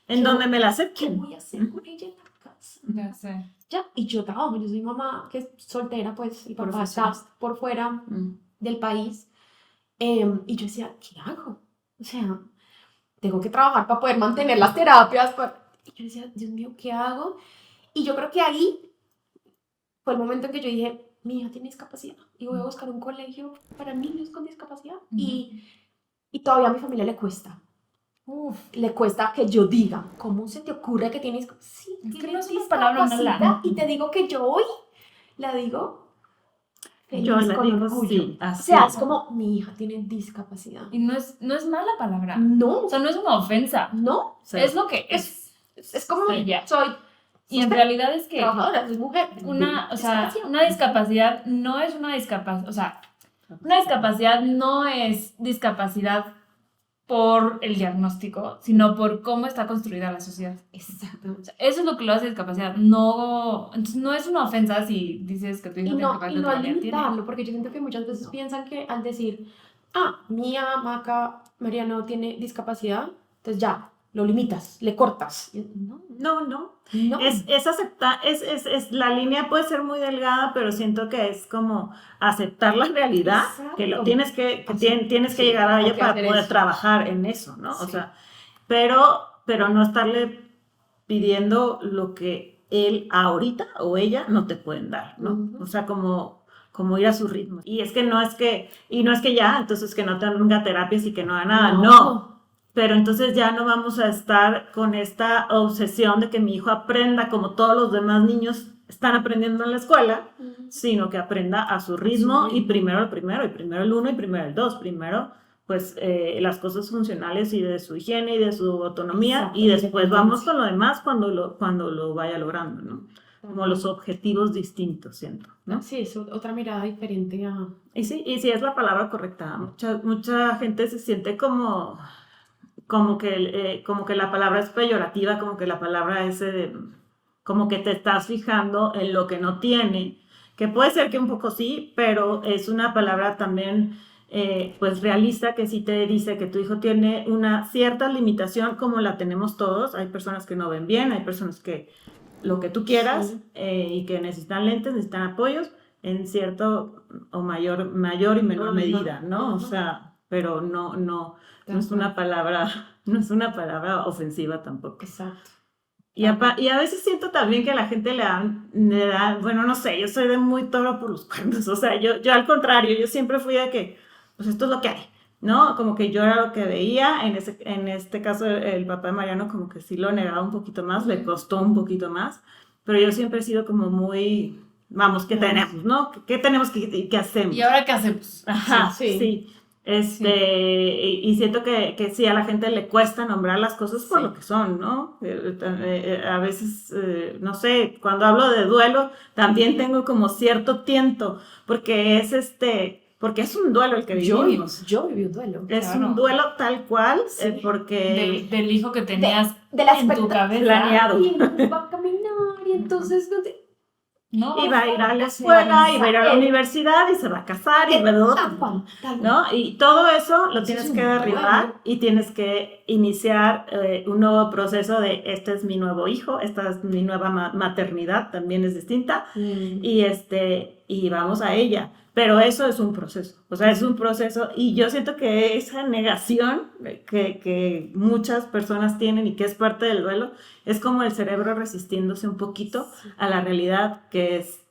En donde me la ¿qué acepten. voy a hacer con ella en la casa? Ya sé. Ya, y yo trabajo, yo soy mamá que es soltera, pues, y papá está Profesional. por fuera Mm. del país. Y yo decía, ¿qué hago? O sea, tengo que trabajar para poder mantener las terapias. Y yo decía, Dios mío, ¿qué hago? Y yo creo que ahí fue el momento en que yo dije, mi hija tiene discapacidad y voy a buscar un colegio para niños con discapacidad. Y todavía a mi familia le cuesta. Le cuesta que yo diga, ¿cómo se te ocurre que tienes? Sí, Es que tiene no es una palabra discapacidad. mala. Y te digo que yo hoy la digo feliz, Yo la con digo, orgullo. sí, O así. sea, es como, mi hija tiene discapacidad. Y no es mala palabra. No, O sea, no es una ofensa. no. Sí. Es lo que es. Es como, Sí, ya. soy Y en realidad es que trabajadora, soy mujer. una discapacidad no es una discapacidad. O sea, una discapacidad no es discapacidad por el diagnóstico, sino por cómo está construida la sociedad. Exactamente. O sea, eso es lo que lo hace discapacidad. No, entonces no es una ofensa si dices que tu hijo Y tiene no discapacidad. al limitarlo, porque yo siento que muchas veces piensan que al decir, Mía, Maca, Mariano tiene discapacidad, entonces ya, lo limitas, le cortas. Y no, No. no. Es aceptar, la línea puede ser muy delgada, pero siento que es como aceptar la realidad, Exacto. que lo tienes que Así, tienes que sí, llegar a hay ella que para hacer poder eso. trabajar en eso, ¿no? O Sí. sea, pero no estarle pidiendo lo que él ahorita o ella no te pueden dar, ¿no? Ujú. O sea, como ir a su ritmo. Y es que no es que ya, entonces que no tenga terapias y que no haga nada, no. Pero entonces ya no vamos a estar con esta obsesión de que mi hijo aprenda como todos los demás niños están aprendiendo en la escuela, sino que aprenda a su ritmo y primero el 1 y primero el 2, primero pues las cosas funcionales y de su higiene y de su autonomía. Exacto, Y después vamos independencia. con lo demás cuando lo vaya logrando, ¿no? Como los objetivos distintos, siento, ¿no? Sí, es otra mirada diferente a... Y sí es la palabra correcta. Mucha gente se siente como que la palabra es peyorativa, como que la palabra es como que te estás fijando en lo que no tiene, que puede ser que un poco sí, pero es una palabra también pues realista, que sí te dice que tu hijo tiene una cierta limitación como la tenemos todos. Hay personas que no ven bien, hay personas que lo que tú quieras, Sí. y que necesitan lentes, necesitan apoyos en cierto o mayor y menor medida, ¿no? O sea, pero no es una palabra ofensiva tampoco. Exacto. Y a veces siento también que la gente le da, bueno, no sé, yo soy de muy toro por los cuernos, o sea, yo al contrario, yo siempre fui de que, pues esto es lo que hay, ¿no? Como que yo era lo que veía, en este caso el papá de Mariano como que sí lo negaba un poquito más, le costó un poquito más, pero yo siempre he sido como muy, vamos, ¿qué tenemos, no? ¿Qué tenemos que hacemos? ¿Y ahora qué hacemos? Ajá, Sí. sí. Y siento que sí, a la gente le cuesta nombrar las cosas por lo que son, ¿no? A veces, no sé, cuando hablo de duelo, también tengo como cierto tiento, porque es un duelo el que vivimos. Yo viví un duelo. Es claro. un duelo tal cual, Sí. porque Del hijo que tenías de la en tu cabeza. planeado. Y entonces va a caminar y entonces no te... No, Y va a ir a la escuela, y va a ir a la universidad, y se va a casar, y Tal cual. ¿no? Y todo eso lo Eso tienes es que un derribar duelo. y tienes que iniciar un nuevo proceso de este es mi nuevo hijo, esta es mi nueva maternidad, también es distinta, y vamos a ella. Pero eso es un proceso, o sea, es un proceso, y yo siento que esa negación que muchas personas tienen y que es parte del duelo, es como el cerebro resistiéndose un poquito a la realidad que es,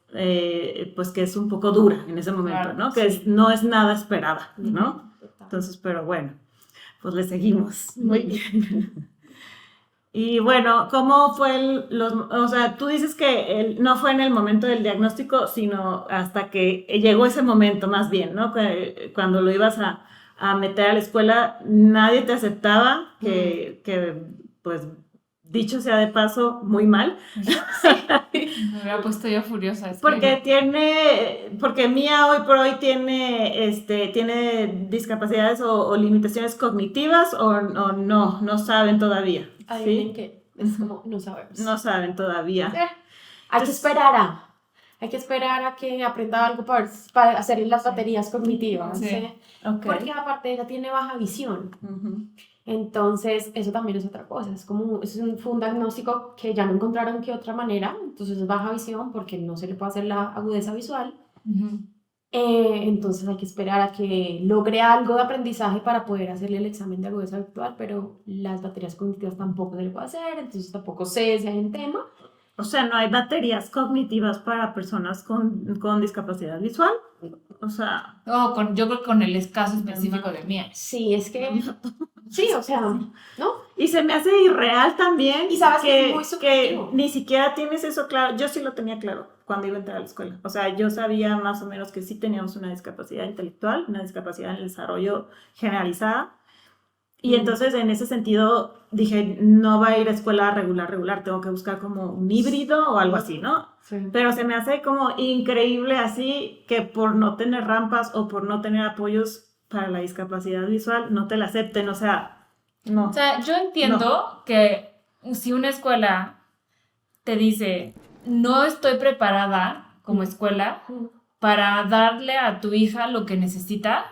pues que es un poco dura en ese momento, Claro, ¿no? Que sí. no es nada esperada, ¿no? Total. Entonces, pero bueno, pues le seguimos. Muy bien. Y bueno, ¿cómo fue o sea, tú dices que no fue en el momento del diagnóstico, sino hasta que llegó ese momento más bien, ¿no? Cuando lo ibas a meter a la escuela, nadie te aceptaba, pues, dicho sea de paso, muy mal. Me había puesto yo furiosa. Porque Mía hoy por hoy tiene discapacidades o limitaciones cognitivas o no saben todavía. Adivinen ¿Sí? que es como, no sabemos. No saben todavía. Hay que esperar a que aprenda algo para hacer las baterías cognitivas. Sí. ¿Sí? Okay. Porque aparte ella tiene baja visión. Uh-huh. Entonces, eso también es otra cosa. Fue un diagnóstico que ya no encontraron qué otra manera. Entonces, es baja visión porque no se le puede hacer la agudeza visual. Uh-huh. Entonces, hay que esperar a que logre algo de aprendizaje para poder hacerle el examen de agudeza visual, pero las baterías cognitivas tampoco se le puede hacer, entonces tampoco sé si hay un tema. O sea, no hay baterías cognitivas para personas con discapacidad visual. O sea... yo creo que con el caso específico de Mía. Sí, es que... Sí, o sea, ¿no? Y se me hace irreal también. Y sabes que es muy subjetivo. Que ni siquiera tienes eso claro. Yo sí lo tenía claro cuando iba a entrar a la escuela. O sea, yo sabía más o menos que sí teníamos una discapacidad intelectual, una discapacidad en el desarrollo generalizada. Y entonces, en ese sentido, dije, no va a ir a escuela regular, tengo que buscar como un híbrido o algo así, ¿no? Sí. Pero se me hace como increíble así que por no tener rampas o por no tener apoyos para la discapacidad visual, no te la acepten, o sea, no. O sea, yo entiendo que si una escuela te dice, no estoy preparada como escuela para darle a tu hija lo que necesita,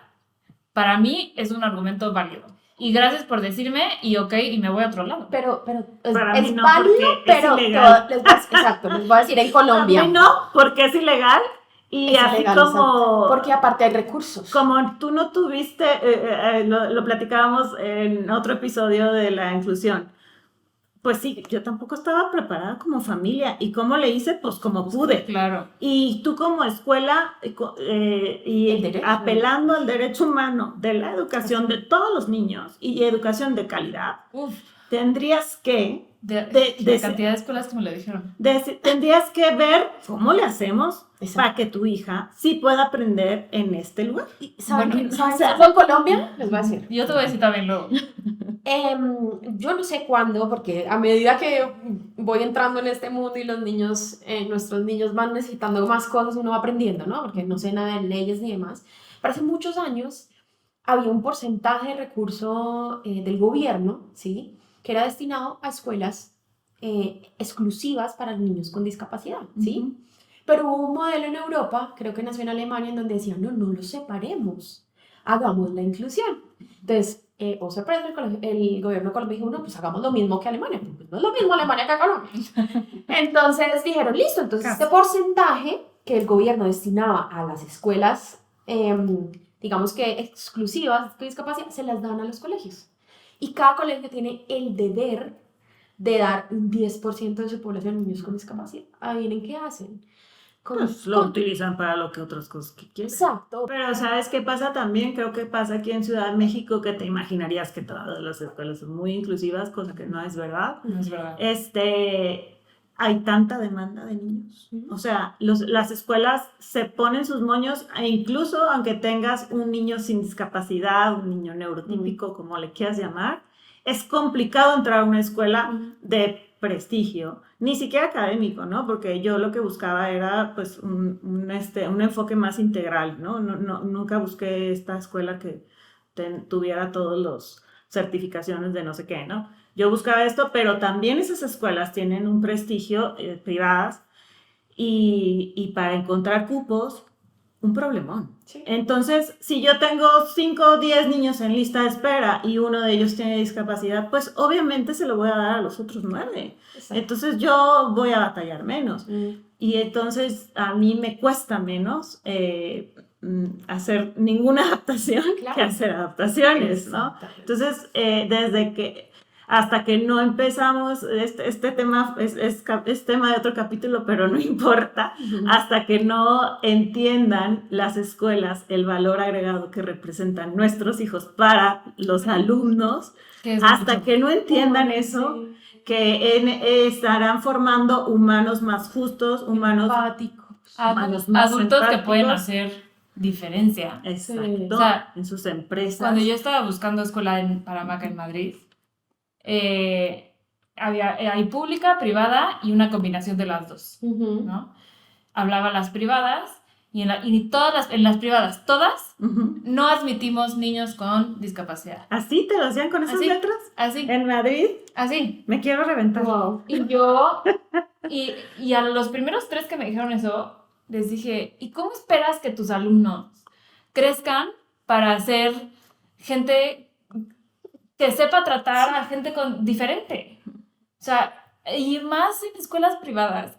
para mí es un argumento válido. Y gracias por decirme, y me voy a otro lado. Pero para es mí no, válido, pero es ilegal. Exacto, les voy a decir en Colombia. A mí no, porque es ilegal. Y es así ilegal, como... exacto. Porque aparte hay recursos. Como tú no tuviste, lo platicábamos en otro episodio de la inclusión. Pues sí, yo tampoco estaba preparada como familia. ¿Y cómo le hice? Pues como pude. Claro. Y tú como escuela, apelando al derecho humano de la educación de todos los niños y educación de calidad, tendrías que... de cantidad de escuelas que me lo dijeron. Tendrías que ver cómo le hacemos para que tu hija sí pueda aprender en este lugar. ¿Saben qué fue en Colombia? Les voy a decir. Yo te voy a decir también luego. Yo no sé cuándo, porque a medida que voy entrando en este mundo y nuestros niños van necesitando más cosas, uno va aprendiendo, ¿no? Porque no sé nada de leyes ni demás. Pero hace muchos años había un porcentaje de recurso del gobierno, ¿sí?, que era destinado a escuelas exclusivas para niños con discapacidad, ¿sí? Uh-huh. Pero hubo un modelo en Europa, creo que nació en Alemania, en donde decían, no los separemos, hagamos la inclusión. Entonces, sorpresa, el gobierno de Colombia dijo, no, pues hagamos lo mismo que Alemania. Pues no es lo mismo Alemania que Colombia. Entonces dijeron, listo, entonces este porcentaje que el gobierno destinaba a las escuelas, digamos que exclusivas de discapacidad, se las dan a los colegios. Y cada colegio tiene el deber de dar un 10% de su población a niños con discapacidad. ¿Adivinen qué hacen? Pues lo utilizan para lo que otras cosas que quieren. Exacto. Pero ¿sabes qué pasa también? Creo que pasa aquí en Ciudad de México, que te imaginarías que todas las escuelas son muy inclusivas, cosa que no es verdad. No es verdad. Hay tanta demanda de niños. O sea, las escuelas se ponen sus moños, e incluso aunque tengas un niño sin discapacidad, un niño neurotípico, como le quieras llamar, es complicado entrar a una escuela de prestigio, ni siquiera académico, ¿no? Porque yo lo que buscaba era pues un enfoque más integral, ¿no? Nunca busqué esta escuela que tuviera todos los certificaciones de no sé qué, ¿no? Yo buscaba esto, pero también esas escuelas tienen un prestigio privadas y para encontrar cupos, un problemón. Sí. Entonces, si yo tengo 5 o 10 niños en lista de espera y uno de ellos tiene discapacidad, pues obviamente se lo voy a dar a los otros 9. Exacto. Entonces yo voy a batallar menos. Y entonces a mí me cuesta menos hacer ninguna adaptación que hacer adaptaciones, ¿no? Entonces, hasta que no empezamos, este tema es tema de otro capítulo, pero no importa, hasta que no entiendan las escuelas el valor agregado que representan nuestros hijos para los alumnos, hasta que no entiendan eso, estarán formando humanos más justos, humanos Empáticos. humanos más Adultos que empáticos. pueden hacer diferencia. Exacto, Sí. O sea, en sus empresas. Cuando yo estaba buscando escuela para Maca en Madrid, hay pública, privada y una combinación de las dos, ¿no? Hablaba las privadas y en las privadas, todas, Ujú. no admitimos niños con discapacidad. ¿Así te lo hacían con esas Así. letras? Así, En Madrid, así. me quiero reventar. Wow. Y a los primeros 3 que me dijeron eso, les dije, ¿y cómo esperas que tus alumnos crezcan para ser gente que sepa tratar a gente diferente? O sea, y más en escuelas privadas,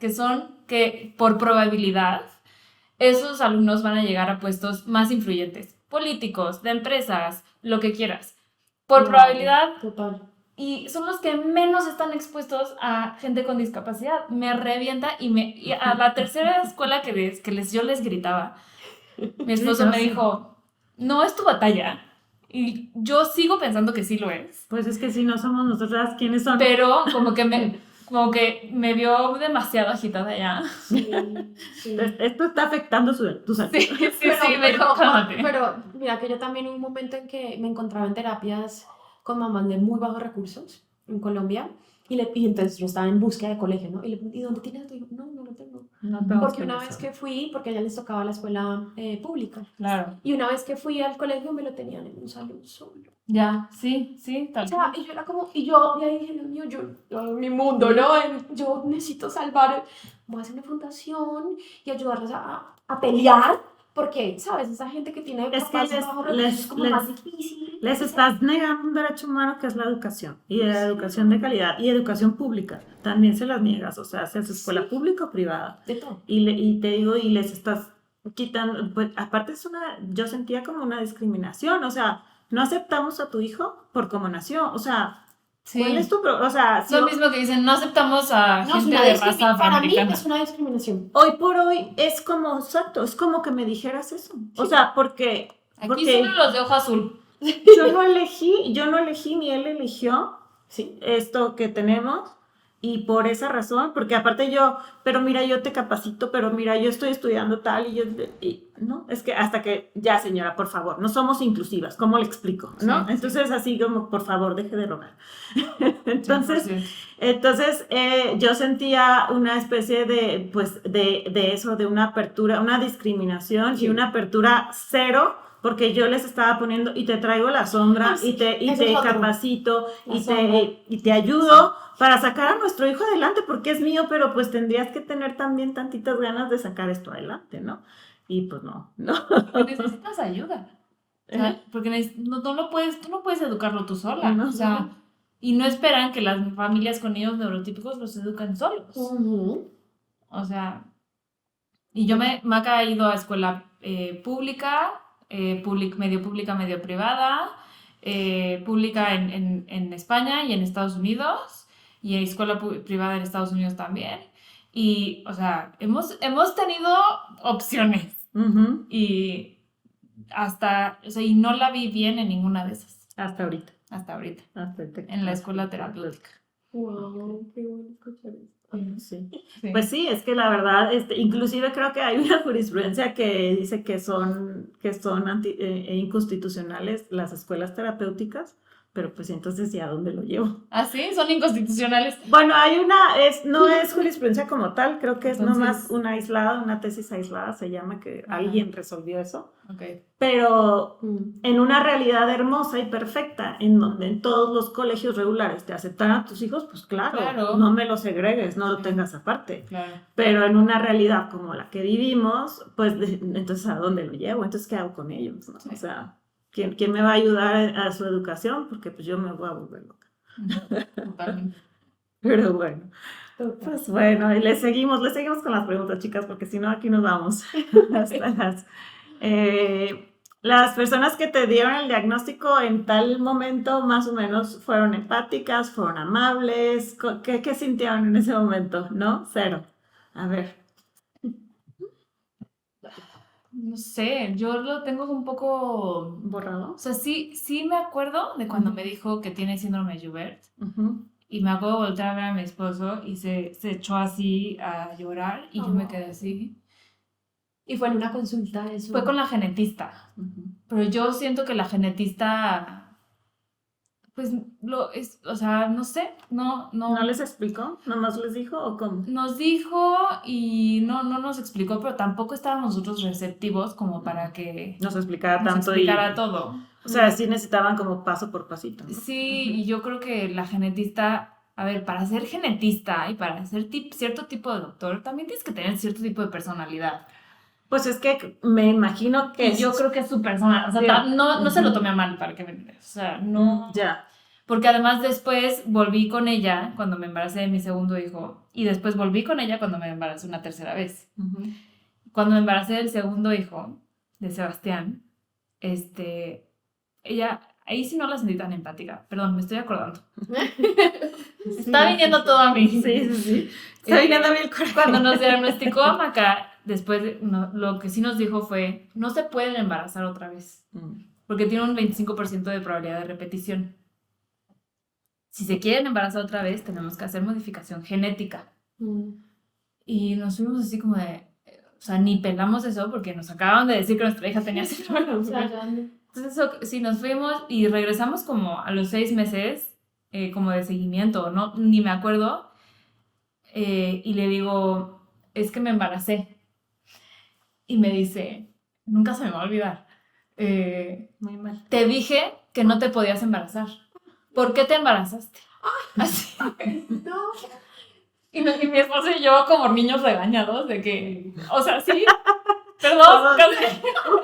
que por probabilidad, esos alumnos van a llegar a puestos más influyentes, políticos, de empresas, lo que quieras. Por probabilidad, Total. y son los que menos están expuestos a gente con discapacidad. Me revienta y a la tercera escuela yo les gritaba, mi esposo me dijo, no es tu batalla. Y yo sigo pensando que sí lo es. Pues es que si no somos nosotras, ¿quiénes son? Pero como que me vio demasiado agitada ya. Sí. Esto está afectando tu salud. Sí, me dijo, cálmate. Pero mira que yo también hubo un momento en que me encontraba en terapias con mamás de muy bajos recursos en Colombia y entonces yo estaba en búsqueda de colegio, ¿no? ¿Y dónde tienes a tu hijo? No, no lo tengo. Porque una vez que fui, porque a ella les tocaba la escuela pública, Claro. y una vez que fui al colegio me lo tenían en un salón solo. Ya, sí, tal O sea, y yo era como, y ahí dije, Dios mío, yo mi mundo, ¿no? Yo necesito salvar, voy a hacer una fundación y ayudarles a pelear, porque, ¿sabes? Esa gente que tiene Es que papás bajos recursos es como más difícil. Les estás negando un derecho humano que es la educación, y la educación de calidad, y educación pública, también se las niegas, o sea, seas escuela pública o privada. De todo. Y te digo, y les estás quitando, pues aparte yo sentía como una discriminación, o sea, no aceptamos a tu hijo por cómo nació, o sea, ¿cuál es tu o sea, Es lo mismo que dicen, no aceptamos a No, es gente una de raza para mí afroamericana. es una discriminación. hoy por hoy es como, exacto, es como que me dijeras eso, o sea, porque Aquí solo los de ojo azul. yo no elegí, ni él eligió Sí. esto que tenemos, y por esa razón, porque aparte pero mira, yo te capacito, pero mira, yo estoy estudiando tal, no, es que hasta que, ya señora, por favor, no somos inclusivas, ¿cómo le explico? ¿No? Sí, entonces así como, por favor, deje de rogar. Entonces, 100%. yo sentía una especie de, pues, de eso, de una apertura, una discriminación y una apertura cero, porque yo les estaba poniendo, y te traigo la sombra, y te capacito, y te ayudo para sacar a nuestro hijo adelante, porque es mío, pero pues tendrías que tener también tantitas ganas de sacar esto adelante, ¿no? Y pues no. Porque necesitas ayuda. O sea, porque tú no puedes educarlo tú sola. No. O sea, y no esperan que las familias con niños neurotípicos los eduquen solos. O sea, y Maca ha ido a escuela pública, medio pública, medio privada, pública en España y en Estados Unidos, y escuela privada en Estados Unidos también. Y, o sea, hemos tenido opciones. Y y no la vi bien en ninguna de esas. Hasta ahorita. En la escuela terapéutica. Wow, qué bueno escuchar esto. Sí. Pues sí, es que la verdad, inclusive creo que hay una jurisprudencia que dice que son inconstitucionales las escuelas terapéuticas, pero pues entonces, ¿y a dónde lo llevo? ¿Ah, sí? ¿Son inconstitucionales? Bueno, no es jurisprudencia como tal, creo que es nomás una tesis aislada, se llama, que alguien resolvió eso. Okay. Pero en una realidad hermosa y perfecta, en donde en todos los colegios regulares te aceptan a tus hijos, pues claro. No me los segregues, no lo tengas aparte. Claro. Pero en una realidad como la que vivimos, pues entonces ¿a dónde lo llevo? Entonces, ¿qué hago con ellos? ¿No? Sí. O sea, ¿quién me va a ayudar a su educación? Porque pues yo me voy a volver loca. Totalmente. Pero bueno. Pues bueno, y le seguimos con las preguntas, chicas, porque si no aquí nos vamos hasta las personas que te dieron el diagnóstico en tal momento más o menos fueron empáticas, fueron amables, ¿qué sintieron en ese momento? ¿No? Cero. A ver. No sé, yo lo tengo un poco borrado. O sea, sí me acuerdo de cuando me dijo que tiene síndrome de Joubert. y me acuerdo de voltear a ver a mi esposo y se echó así a llorar y yo me quedé así. Y fue en una consulta eso. Fue con la genetista, pero yo siento que la genetista, pues, o sea, no sé, ¿No les explicó? ¿Nomás les dijo o cómo? nos dijo y no nos explicó, pero tampoco estábamos nosotros receptivos como para que Nos explicara nos tanto explicara todo. O sea, sí necesitaban como paso por pasito, ¿no? Sí, y yo creo que la genetista, a ver, para ser genetista y para ser cierto tipo de doctor, también tienes que tener cierto tipo de personalidad. Pues es que me imagino que... Y yo creo que es su persona, o sea, Sí. no se lo tomé a mal para que me entiendas, o sea, no... Ya. Porque además después volví con ella cuando me embaracé de mi segundo hijo y después volví con ella cuando me embaracé una tercera vez. Cuando me embaracé del segundo hijo, de Sebastián, ella, ahí sí no la sentí tan empática, perdón, me estoy acordando. Está viniendo todo a mí. Sí. Está viniendo a mí el corazón. Cuando nos diagnosticó a Maca, después lo que sí nos dijo fue, no se pueden embarazar otra vez, porque tiene un 25% de probabilidad de repetición. Si se quieren embarazar otra vez, tenemos que hacer modificación genética. Y nos fuimos así como de, o sea, ni pelamos eso porque nos acababan de decir que nuestra hija tenía síndrome. Entonces, sí, nos fuimos y regresamos como a los 6 meses, como de seguimiento, ¿no? Ni me acuerdo. Y le digo, es que me embaracé. Y me dice, nunca se me va a olvidar. Muy mal. Te dije que no te podías embarazar. ¿Por qué te embarazaste? Así. No. Y mi esposo y yo como niños regañados de que, o sea, sí, perdón,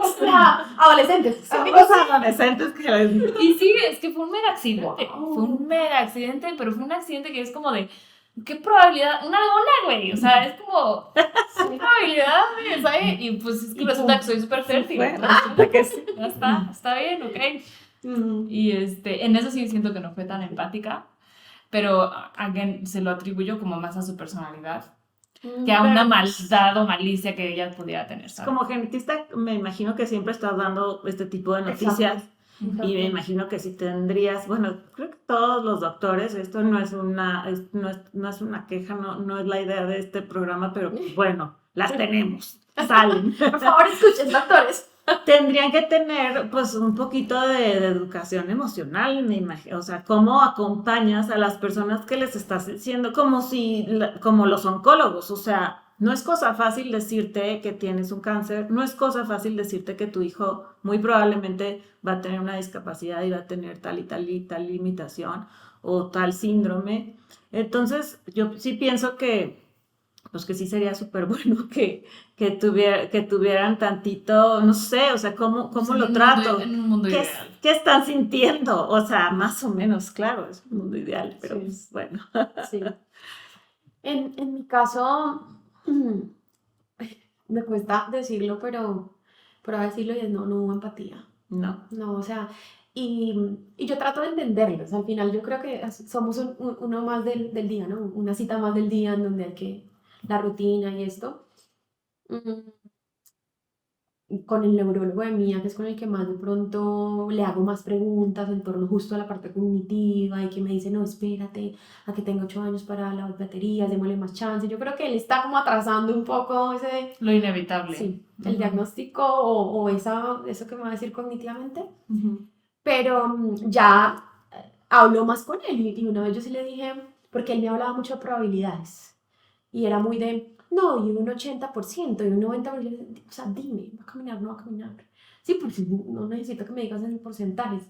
O sea, adolescentes. Adolescentes que les... Y sí, es que fue un mega accidente. Wow. Fue un mega accidente, pero fue un accidente que es como de, ¿qué probabilidad? Una lona, güey. O sea, es como, ¿qué probabilidad, güey? ¿Sabes? Y pues es que resulta que soy súper fértil. Bueno, resulta que sí. Ya está bien, ok. Y en eso sí siento que no fue tan empática, pero again, se lo atribuyo como más a su personalidad que a una maldad o malicia que ella pudiera tener, ¿sabes? Como genetista, me imagino que siempre estás dando este tipo de noticias. Exacto. Y me imagino que si tendrías, bueno, creo que todos los doctores, esto no es una queja, no es la idea de este programa, pero bueno, las tenemos, salen. Por favor, escuchen, doctores. Tendrían que tener pues un poquito de educación emocional, me imagino, o sea, cómo acompañas a las personas que les estás diciendo, como los oncólogos, o sea, no es cosa fácil decirte que tienes un cáncer, no es cosa fácil decirte que tu hijo muy probablemente va a tener una discapacidad y va a tener tal y tal y tal limitación o tal síndrome. Entonces, yo sí pienso que pues que sí sería súper bueno que tuvieran tantito, no sé, o sea, ¿cómo lo trato? En un mundo ideal. ¿Qué están sintiendo? O sea, más o menos, claro, es un mundo ideal, pero Sí. pues, bueno. Sí. En mi caso, me cuesta decirlo, pero decirlo y es no hubo empatía. No. No, o sea, y yo trato de entenderlos. Al final yo creo que somos uno más del día, ¿no? Una cita más del día en donde hay que la rutina y esto. Y con el neurólogo de Mía, que es con el que más de pronto le hago más preguntas en torno justo a la parte cognitiva y que me dice, no, espérate, a que tenga 8 años para las baterías, démosle más chance. Yo creo que él está como atrasando un poco lo inevitable. Sí, el diagnóstico o eso que me va a decir cognitivamente. Pero ya hablo más con él y una vez yo sí le dije, porque él me hablaba mucho de probabilidades y era muy de, no, y un 80% y un 90%, o sea, dime, ¿va a caminar? ¿No va a caminar? Sí, porque no necesito que me digas en porcentajes.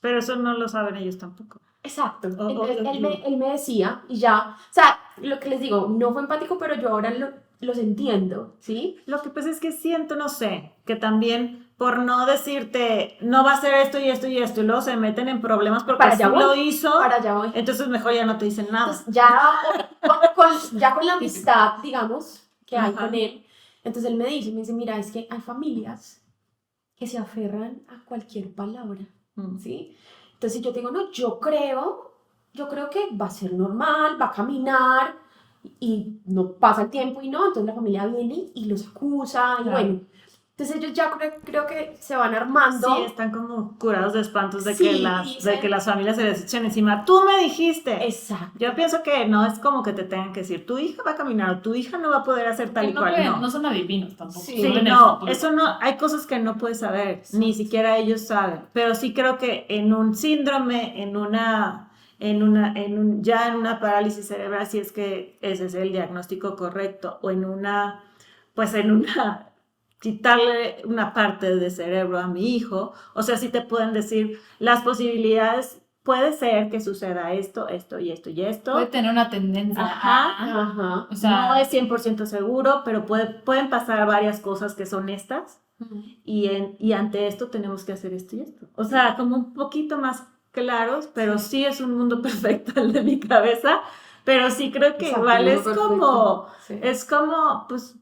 Pero eso no lo saben ellos tampoco. Exacto. Entonces él me decía y ya, o sea, lo que les digo, no fue empático, pero yo ahora los entiendo, ¿sí? Lo que pasa es que siento, no sé, que también por no decirte, no va a hacer esto y esto y esto, y luego se meten en problemas porque Para sí allá voy, lo hizo, para allá voy. entonces mejor ya no te dicen nada. Entonces, ya con la amistad, digamos, que hay con él, entonces él me dice, mira, es que hay familias que se aferran a cualquier palabra, ¿sí? Entonces yo te digo, no, yo creo que va a ser normal, va a caminar y no pasa el tiempo y no, entonces la familia viene y los acusa y Claro. bueno. Entonces ellos ya creo que se van armando. Sí, están como curados de espantos de, Sí, de que las familias se les echen encima. Tú me dijiste. Exacto. Yo pienso que no es como que te tengan que decir, tu hija va a caminar o tu hija no va a poder hacer tal y no, cual. no son adivinos tampoco. Sí, Sí, no, eso no, hay cosas que no puedes saber, ni siquiera ellos saben, pero sí creo que en un síndrome, ya en una parálisis cerebral, si es que ese es el diagnóstico correcto, o quitarle una parte de cerebro a mi hijo, o sea, sí te pueden decir las posibilidades, puede ser que suceda esto, esto y esto y esto. Puede tener una tendencia. Ajá. O sea, no es 100% seguro, pero pueden pasar varias cosas que son estas. Y ante esto tenemos que hacer esto y esto. O sea, como un poquito más claros, pero sí es un mundo perfecto el de mi cabeza, pero sí creo que Exacto, igual es perfecto. como, Sí. es como, pues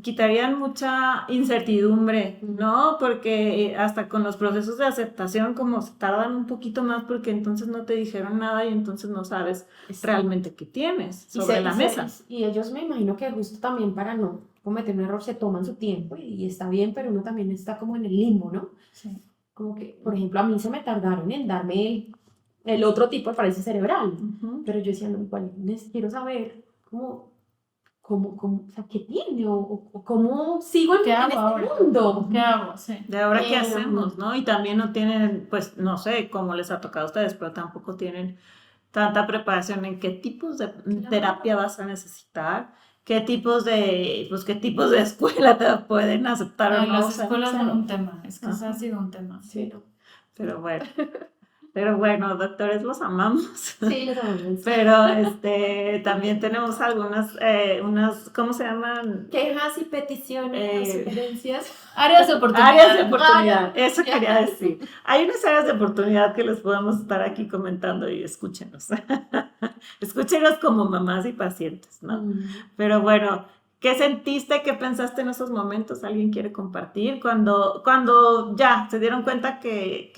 quitarían mucha incertidumbre, ¿no? Porque hasta con los procesos de aceptación como se tardan un poquito más porque entonces no te dijeron nada y entonces no sabes realmente qué tienes sobre la mesa. Y ellos me imagino que justo también para no cometer un error se toman su tiempo y está bien, pero uno también está como en el limbo, ¿no? sí. Como que, por ejemplo, a mí se me tardaron en darme el otro tipo de parálisis cerebral, pero yo decía, no, igual quiero saber cómo, o sea, qué tiene o cómo sigo en este mundo. ¿Qué hago? Sí. De ahora qué hacemos, ¿no? Y también no tienen, pues no sé cómo les ha tocado a ustedes, pero tampoco tienen tanta preparación en qué tipos de terapia vas a necesitar, qué tipos de escuela te pueden aceptar o no. Las escuelas son un tema, es que eso ha sido un tema. Sí, no. Pero bueno, doctores, los amamos. Sí, los amamos. Pero también tenemos unas, ¿cómo se llaman? Quejas y peticiones, sugerencias. Áreas de oportunidad. Áreas de oportunidad, eso quería decir. Hay unas áreas de oportunidad que les podemos estar aquí comentando y escúchenos. Escúchenos como mamás y pacientes, ¿no? Pero bueno, ¿qué sentiste? ¿Qué pensaste en esos momentos? ¿Alguien quiere compartir? Cuando ya se dieron cuenta que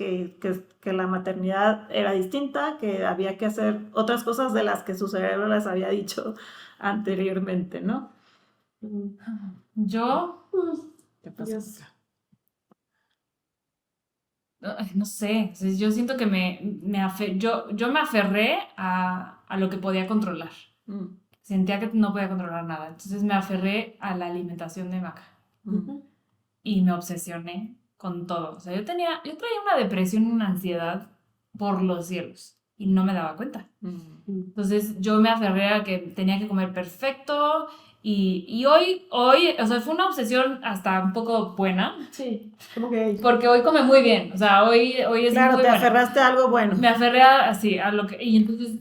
la maternidad era distinta, que había que hacer otras cosas de las que su cerebro les había dicho anteriormente, ¿no? Yo... ¿Qué pasó? No sé, yo siento que yo me aferré a lo que podía controlar. Sentía que no podía controlar nada. Entonces me aferré a la alimentación de Maca. Y me obsesioné con todo. O sea, yo traía una depresión, una ansiedad por los cielos. Y no me daba cuenta. Entonces yo me aferré a que tenía que comer perfecto. Y hoy, o sea, fue una obsesión hasta un poco buena. Sí, como que... Porque hoy come muy bien. O sea, hoy es claro, muy te bueno. aferraste a algo bueno. Me aferré a lo que... Y entonces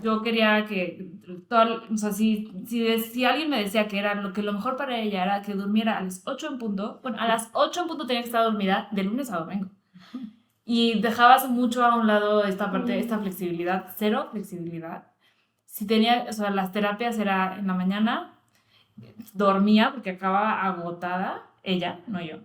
yo quería que... o sea, si alguien me decía que era lo mejor para ella era que durmiera a las 8 en punto, bueno, a las 8 en punto tenía que estar dormida de lunes a domingo. Y dejabas mucho a un lado esta parte, esta flexibilidad, cero flexibilidad. Si tenía, o sea, las terapias era en la mañana, dormía porque acababa agotada, ella, no yo.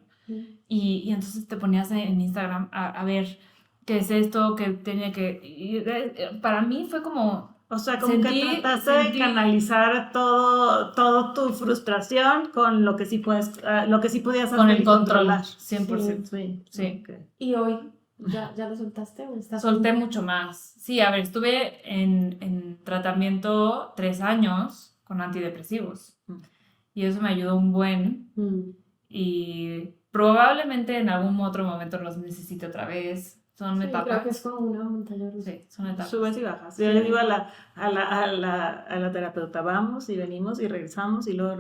Y entonces te ponías en Instagram a ver qué es esto, que tenía que... para mí fue como... O sea, como que trataste de canalizar todo tu frustración con lo que sí podías hacer. Con el control, controlar. 100%. Sí. Okay. ¿Y hoy ya lo soltaste? ¿O estás Solté mucho más. Sí, a ver, estuve en tratamiento 3 años con antidepresivos. Y eso me ayudó un buen. Y probablemente en algún otro momento los necesite otra vez. Son etapas. Creo que es como una montaña rusa. Sí, son etapas. Subes y bajas. Yo le digo a la terapeuta, vamos y venimos y regresamos y luego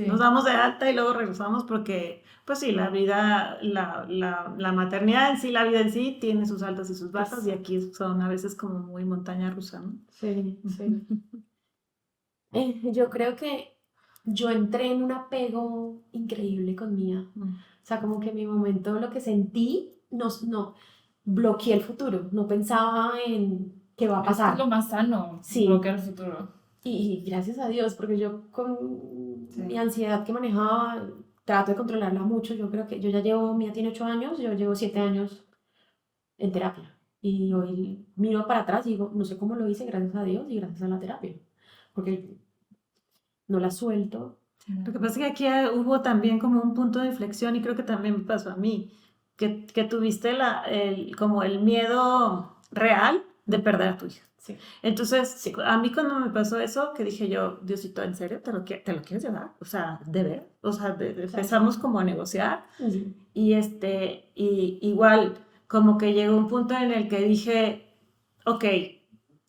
nos damos de alta y luego regresamos porque, pues sí, la vida, la maternidad en sí, la vida en sí tiene sus altas y sus bajas y aquí son a veces como muy montaña rusa, ¿no? Sí. Yo creo que yo entré en un apego increíble con Mía. O sea, como que en mi momento lo que sentí, no bloqueé el futuro, no pensaba en qué va a pasar. Es lo más sano, bloquear el futuro. Y gracias a Dios, porque yo con mi ansiedad que manejaba, trato de controlarla mucho. Yo creo que Mía tiene 8 años, yo llevo 7 años en terapia. Y hoy miro para atrás y digo, no sé cómo lo hice, gracias a Dios y gracias a la terapia. Porque no la suelto. Lo que pasa es que aquí hubo también como un punto de inflexión y creo que también me pasó a mí, que tuviste como el miedo real de perder a tu hija. Sí. Entonces, a mí cuando me pasó eso, que dije yo, Diosito, ¿en serio te lo quieres llevar? O sea, ¿de ver? O sea, empezamos como a negociar y igual como que llegó un punto en el que dije, ok,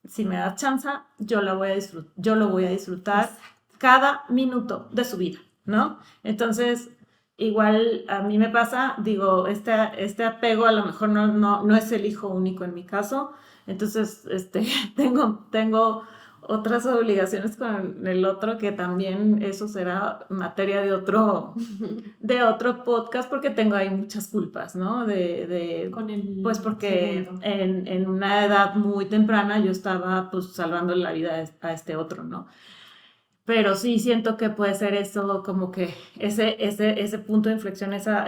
si me das chance, yo lo voy a disfrutar cada minuto de su vida, ¿no? Entonces, igual a mí me pasa, digo, este apego a lo mejor no es el hijo único en mi caso, entonces tengo otras obligaciones con el otro que también eso será materia de otro podcast porque tengo ahí muchas culpas, ¿no? Pues porque en una edad muy temprana yo estaba pues salvando la vida a este otro, ¿no? Pero sí siento que puede ser eso como que ese punto de inflexión, esa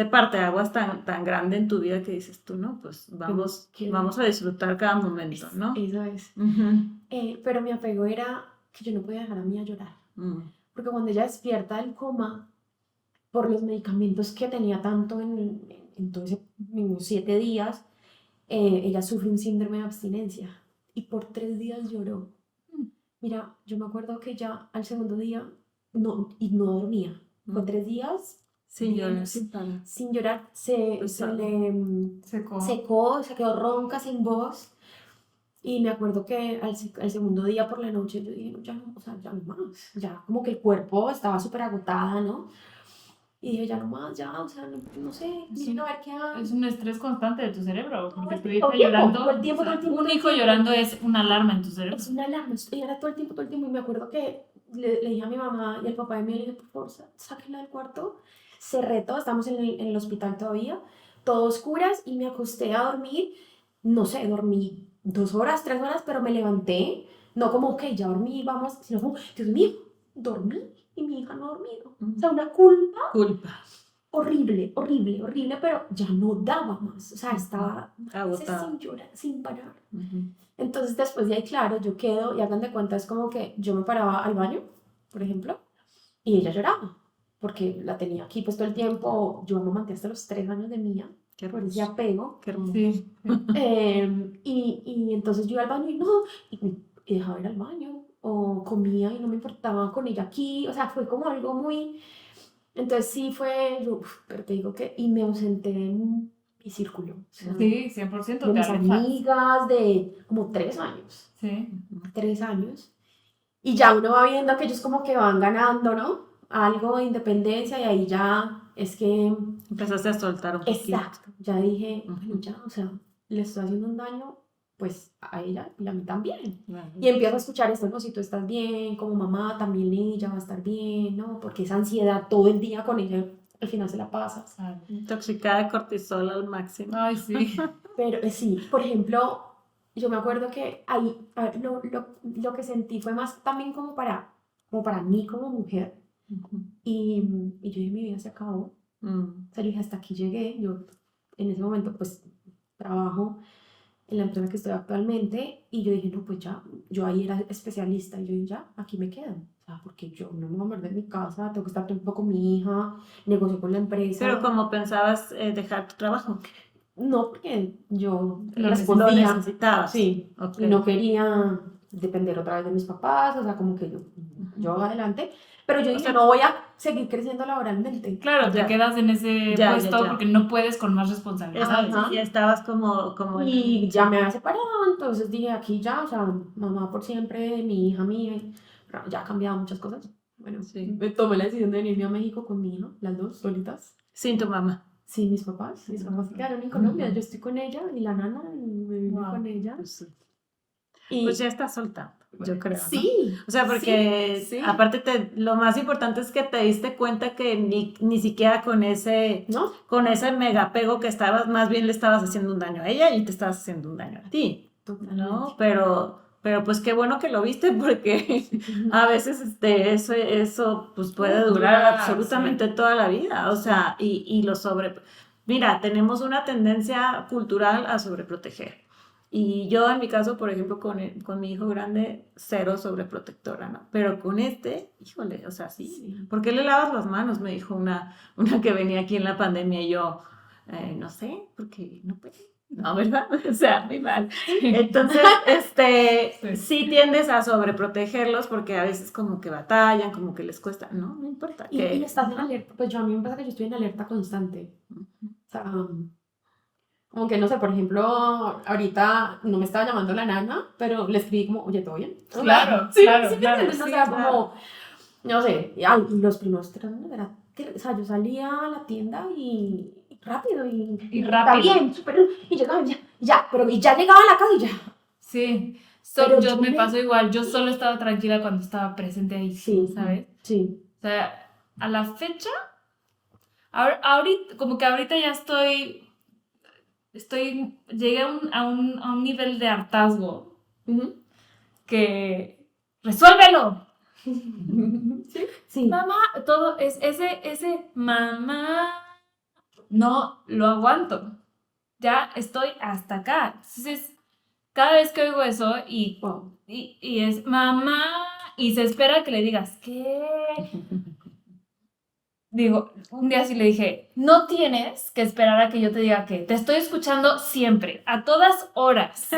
parte de aguas tan grande en tu vida que dices tú, ¿no? Pues vamos a disfrutar cada momento, ¿no? Eso es. Uh-huh. Pero mi apego era que yo no podía dejar a Mía llorar. Porque cuando ella despierta del coma, por los medicamentos que tenía tanto en todos esos 7 días, ella sufre un síndrome de abstinencia. Y por 3 días lloró. Mira, yo me acuerdo que ya al segundo día no dormía. Fue 3 días sin llorar, sin llorar. Se le secó, se quedó ronca, sin voz. Y me acuerdo que al segundo día por la noche yo dije, no, ya no, o sea, ya no más. Ya como que el cuerpo estaba súper agotada, ¿no? Y dije, ya no más, ya, o sea, no sé, miren a ver qué hago. Es un estrés constante de tu cerebro, porque tu hijo llorando, todo el tiempo, un hijo llorando es una alarma en tu cerebro. Es una alarma, y era todo el tiempo, y me acuerdo que le dije a mi mamá y al papá de mí, le dije, por favor, sáquenla del cuarto. Cerré todo, estamos en el hospital todavía, todo oscuras, y me acosté a dormir, no sé, dormí 2 horas, 3 horas, pero me levanté, no como, ok, ya dormí, vamos, sino como, Dios mío, dormí. Y mi hija no ha dormido. O sea, una culpa horrible, pero ya no daba más. O sea, estaba sin llorar, sin parar. Entonces, después de ahí, claro, yo quedo, y hagan de cuenta, es como que yo me paraba al baño, por ejemplo, y ella lloraba, porque la tenía aquí pues todo el tiempo. Yo me manté hasta los 3 años de Mía, por ese apego. Qué hermoso. Sí. Y entonces yo iba al baño y dejaba ir al baño. O comía y no me importaba con ella aquí, o sea, fue como algo muy... Entonces sí fue, pero te digo que, y me ausenté en mi círculo. O sea, sí, 100%. De mis amigas de como 3 años. Sí. 3 años. Y ya uno va viendo que ellos como que van ganando, ¿no? Algo de independencia y ahí ya es que... Empezaste a soltar un poquito. Exacto. Ya dije, bueno, ya, o sea, le estoy haciendo un daño pues a ella y a mí también. Y empiezo a escuchar esto, no, si tú estás bien, como mamá, también ella va a estar bien, ¿no? Porque esa ansiedad todo el día con ella, al final se la pasas. Intoxicada de cortisol al máximo. Ay, sí. Pero sí, por ejemplo, yo me acuerdo que ahí lo que sentí fue más también como para mí como mujer. Y yo dije, mi vida se acabó. O sea, yo dije, hasta aquí llegué. Yo en ese momento pues trabajo en la empresa que estoy actualmente, y yo dije, no, pues ya, yo ahí era especialista, y yo dije, ya, aquí me quedo, o sea, porque yo no me voy a mover de mi casa, tengo que estar todo el tiempo con mi hija, negocio con la empresa. Pero ¿cómo pensabas dejar tu trabajo? No, porque yo lo necesitaba. Sí, okay. Y no quería depender otra vez de mis papás, o sea, como que yo adelante. Pero yo dije, no voy a seguir creciendo laboralmente. Claro, te quedas en ese puesto porque no puedes con más responsabilidades. Y estabas como y ya me había separado, entonces dije, aquí ya, o sea, mamá por siempre, mi hija mía, ya ha cambiado muchas cosas. Bueno, sí. Me tomé la decisión de venirme a México con mi hija, las dos solitas. Sin tu mamá. Sí, mis papás se quedaron en Colombia, yo estoy con ella, y la nana, y me vine con ella. Pues ya estás soltando, yo creo, ¿no? Sí. O sea, porque aparte lo más importante es que te diste cuenta que ni siquiera con ese mega apego que estabas, más bien le estabas haciendo un daño a ella y te estabas haciendo un daño a ti, ¿no? Pero pues qué bueno que lo viste, porque a veces eso pues puede durar absolutamente toda la vida, o sea, y mira, tenemos una tendencia cultural a sobreproteger. Y yo en mi caso, por ejemplo, con mi hijo grande, cero sobreprotectora, ¿no? Pero con híjole, o sea, sí. ¿Por qué le lavas las manos? Me dijo una que venía aquí en la pandemia y yo, no sé, porque no puede. No, ¿verdad? O sea, muy mal. Entonces, sí tiendes a sobreprotegerlos porque a veces como que batallan, como que les cuesta, no importa. Y estás en alerta, pues a mí me pasa que yo estoy en alerta constante. O sea, aunque no sé, por ejemplo, ahorita no me estaba llamando la nana, pero le escribí como, oye, ¿todo bien? Claro, sí, claro, sí, claro. o sea, como, no sé, los primeros 3 meses era, o sea, yo salía a la tienda y rápido, y rápido. Está bien, súper, y llegaba y ya llegaba a la casa y ya. Sí, Pero yo me pasó igual, yo solo estaba tranquila cuando estaba presente ahí, Sí, ¿sabes? Sí. O sea, a la fecha, ahorita, como que ahorita ya llegué a un nivel de hartazgo que, ¡resuélvelo! Sí. Mamá, todo es ese mamá, no lo aguanto, ya estoy hasta acá. Entonces, cada vez que oigo eso Wow. y es mamá y se espera que le digas, ¿qué? Digo, un día sí le dije, no tienes que esperar a que yo te diga que te estoy escuchando siempre, a todas horas.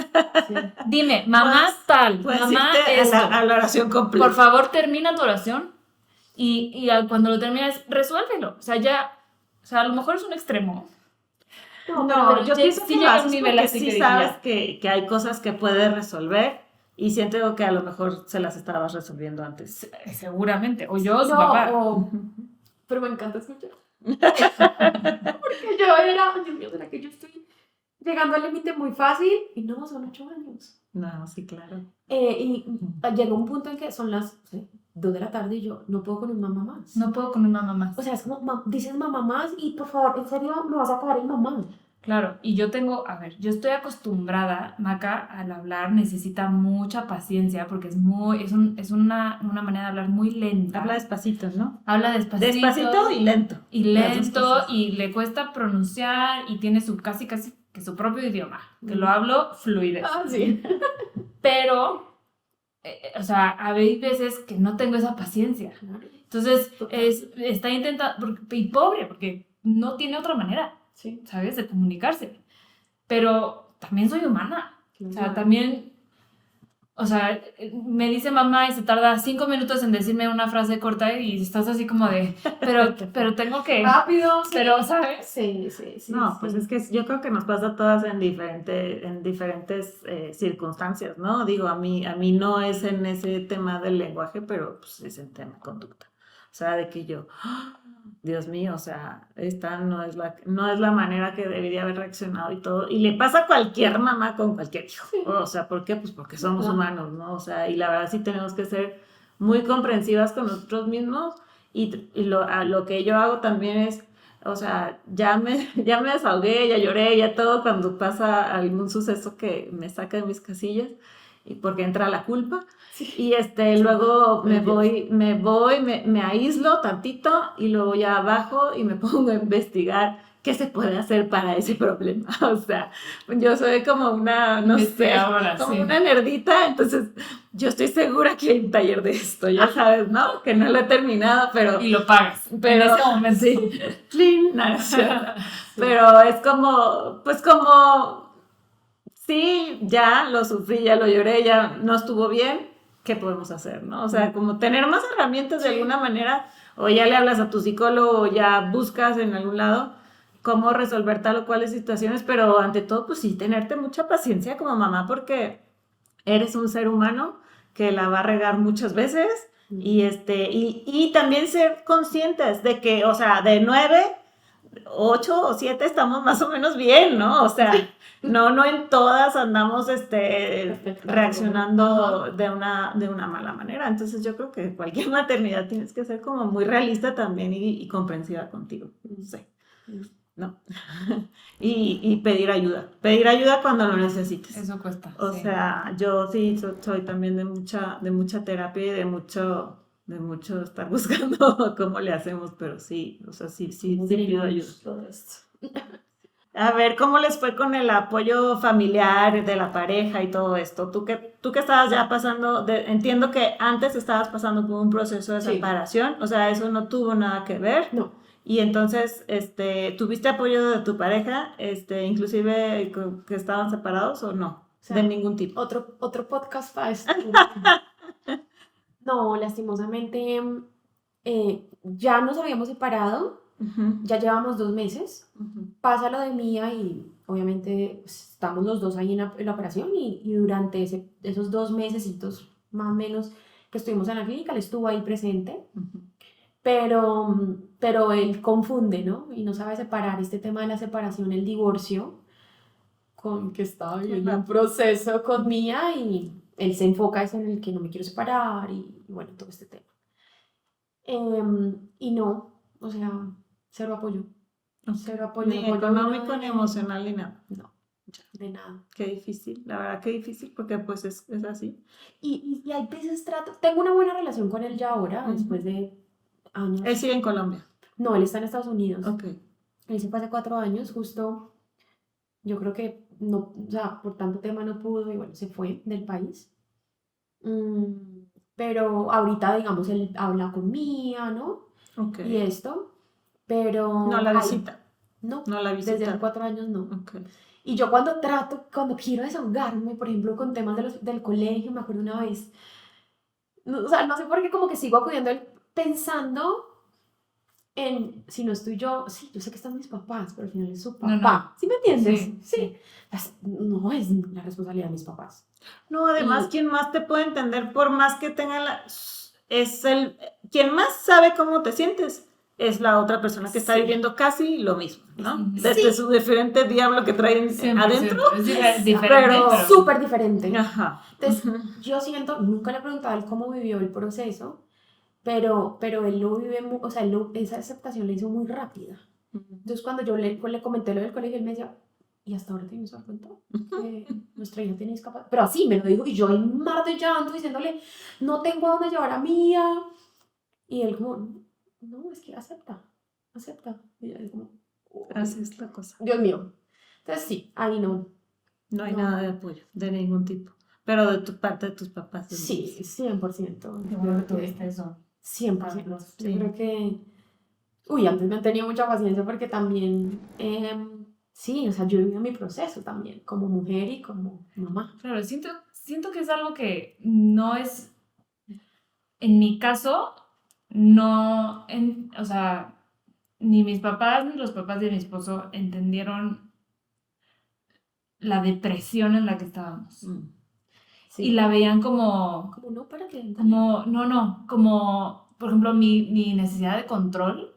Sí. Dime, mamá tal, mamá irte esto. a la oración completa. Por favor, termina tu oración y cuando lo termines, resuélvelo. O sea, a lo mejor es un extremo. No, yo pienso sí que lo llega a un haces nivel porque así sí que sabes ya. que hay cosas que puedes resolver y siento que a lo mejor se las estabas resolviendo antes. Seguramente, o yo, su No, papá. pero me encanta escuchar. Porque yo era, Dios mío, ¿será que yo estoy llegando al límite muy fácil? Y no, son 8 años. No, sí, claro. Y llegó un punto en que son las 2 de la tarde y yo no puedo con un mamá más. No puedo con una mamá más. O sea, es como, dices mamá más y por favor, en serio, me vas a acabar en mamá. Claro, y yo estoy acostumbrada, Maca, al hablar necesita mucha paciencia porque es una manera de hablar muy lenta. Habla despacito, ¿no? Habla despacito. Despacito y lento. Y lento, y le cuesta pronunciar y tiene casi que su propio idioma, que lo hablo fluidez. Ah, sí. Pero, o sea, hay veces que no tengo esa paciencia. Entonces, está intentando, y pobre, porque no tiene otra manera. Sí. ¿Sabes? De comunicarse. Pero también soy humana. O sea, también, me dice mamá y se tarda 5 minutos en decirme una frase corta y estás así como de, pero tengo que... Rápido. Pero, ¿sabes? Sí. No, pues es que yo creo que nos pasa a todas en diferentes circunstancias, ¿no? Digo, a mí no es en ese tema del lenguaje, pero pues es en tema de conducta. O sea, de que yo, Dios mío, o sea, esta no es la manera que debería haber reaccionado y todo. Y le pasa a cualquier mamá con cualquier hijo. Sí. O sea, ¿por qué? Pues porque somos humanos, ¿no? O sea, y la verdad sí tenemos que ser muy comprensivas con nosotros mismos. Y lo que yo hago también es, o sea, ya me desahogué, ya lloré, ya todo cuando pasa algún suceso que me saca de mis casillas. Y porque entra la culpa. Y luego me aíslo tantito y luego ya bajo y me pongo a investigar qué se puede hacer para ese problema. O sea, yo soy como una, no sé, como una nerdita, entonces yo estoy segura que hay un taller de esto, ya sabes, ¿no? Que no lo he terminado, pero... Y lo pagas. Pero, en ese momento. Sí. Clean, pero es como, pues como... Sí, ya lo sufrí, ya lo lloré, ya no estuvo bien, ¿qué podemos hacer, no? O sea, como tener más herramientas de alguna manera, o ya le hablas a tu psicólogo, o ya buscas en algún lado cómo resolver tal o cuales situaciones, pero ante todo, pues sí, tenerte mucha paciencia como mamá, porque eres un ser humano que la va a regar muchas veces, y también ser conscientes de que, o sea, de 9... 8 o 7 estamos más o menos bien, ¿no? O sea, no en todas andamos reaccionando de una mala manera. Entonces yo creo que cualquier maternidad tienes que ser como muy realista también y comprensiva contigo. No sé. ¿No? y pedir ayuda cuando lo necesites. Eso cuesta. O sea, yo sí soy también de mucha terapia y de mucho estar buscando cómo le hacemos, pero sí, o sea, sí pido ayuda. A ver, ¿cómo les fue con el apoyo familiar de la pareja y todo esto? Tú que estabas ya pasando, entiendo que antes estabas pasando por un proceso de Sí. separación, o sea, eso no tuvo nada que ver. No. Y entonces, ¿tuviste apoyo de tu pareja, inclusive que estaban separados o no? O sea, De ningún tipo. Otro podcast para esto. No, lastimosamente, ya nos habíamos separado, Ujú, ya llevamos 2 meses. ujú. Pasa lo de Mía y obviamente pues, estamos los dos ahí en la operación y durante esos 2 mesecitos más o menos que estuvimos en la clínica, él estuvo ahí presente, Ujú. pero él confunde, ¿no? Y no sabe separar este tema de la separación, el divorcio, con que estaba viviendo un proceso con Mía y él se enfoca es en el que no me quiero separar y bueno, todo este tema. Y no, o sea, cero apoyo. Cero apoyo. Ni apoyo económico, de- ni emocional, ni nada. No, de nada. Qué difícil, la verdad que difícil, porque pues es así. Y hay veces tengo una buena relación con él ya ahora, Ujú. después de años. Él sigue en Colombia. No, él está en Estados Unidos. Ok. Él se fue hace 4 años, justo, yo creo que no, o sea, por tanto tema no pudo y bueno, se fue del país. Pero ahorita, digamos, él habla con Mía, ¿no? Ok. Y esto, pero... No la ay, visita. no, No la desde hace visita. 4 años no. Ok. Y yo cuando quiero desahogarme, por ejemplo, con temas del colegio, me acuerdo una vez, o sea, no sé por qué como que sigo acudiendo a él pensando en, si no estoy yo, sí, yo sé que están mis papás, pero al final es su papá. No. ¿Sí me entiendes? Sí, Sí. No es la responsabilidad de mis papás. No, además, Y- quien más te puede entender, por más que tenga quien más sabe cómo te sientes, es la otra persona que está Sí. viviendo casi lo mismo, ¿no? Ujú. Desde Sí. su diferente diablo que traen 100%. adentro. Es diferente, Pero- pero... Súper diferente. Ajá. Entonces, Ujú. yo siento, nunca le he preguntado a él cómo vivió el proceso, pero él lo vive, o sea, esa aceptación le hizo muy rápida. Entonces, cuando yo le comenté lo del colegio, él me decía, ¿y hasta ahora tienes cuenta? Que nuestra hija tiene discapacidad. Pero así me lo dijo, y yo en mar de llanto diciéndole, no tengo a dónde llevar a Mía. Y él como, no, es que acepta. Y él como, Así es la cosa. Dios mío. Entonces, sí, ahí no. No hay No. nada de apoyo, de ningún tipo. Pero de tu parte de tus papás. Sí, 100%. Qué Yo bueno creo que tuviste eso. 100%. Sí. Yo creo que... Uy, antes me han tenido mucha paciencia porque también... sí, o sea, yo he vivido mi proceso también, como mujer y como mamá. Claro, siento que es algo que no es, en mi caso, no, o sea, ni mis papás ni los papás de mi esposo entendieron la depresión en la que estábamos. Sí. Y la veían como, Como no, para que... como, por ejemplo, mi necesidad de control,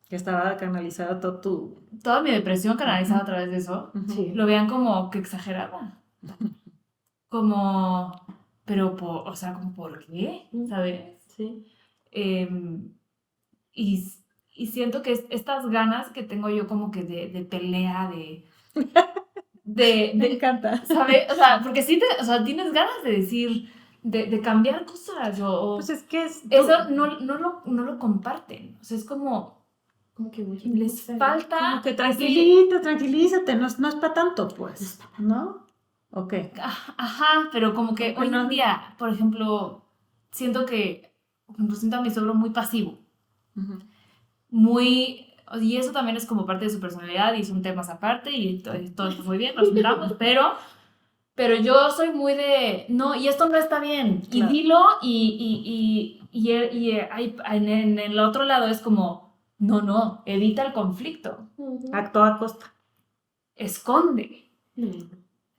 Que estaba canalizado todo tu... toda mi depresión canalizada a través de eso, Sí. lo veían como que exageraba. Como, pero, o sea, como, ¿por qué? ¿Sabes? Sí. Y siento que estas ganas que tengo yo como que de pelea, Me encanta. ¿sabes? O sea, porque sí, o sea, tienes ganas de decir, de cambiar cosas o Pues es que es... eso no lo comparten. O sea, es como Como que oye, les no sé. falta... Como que ese- tranquilízate, no es para tanto, pues, ¿no? Ok. Ajá, pero como que hoy Bueno. en día, por ejemplo, siento siento a mi suegro muy pasivo. Y eso también es como parte de su personalidad y son temas aparte y todo está muy bien, nos juntamos, pero yo soy muy de, no, y esto no está bien, Claro. y dilo, y en el otro lado es como, no, evita el conflicto, Ujú. Acto a costa. esconde,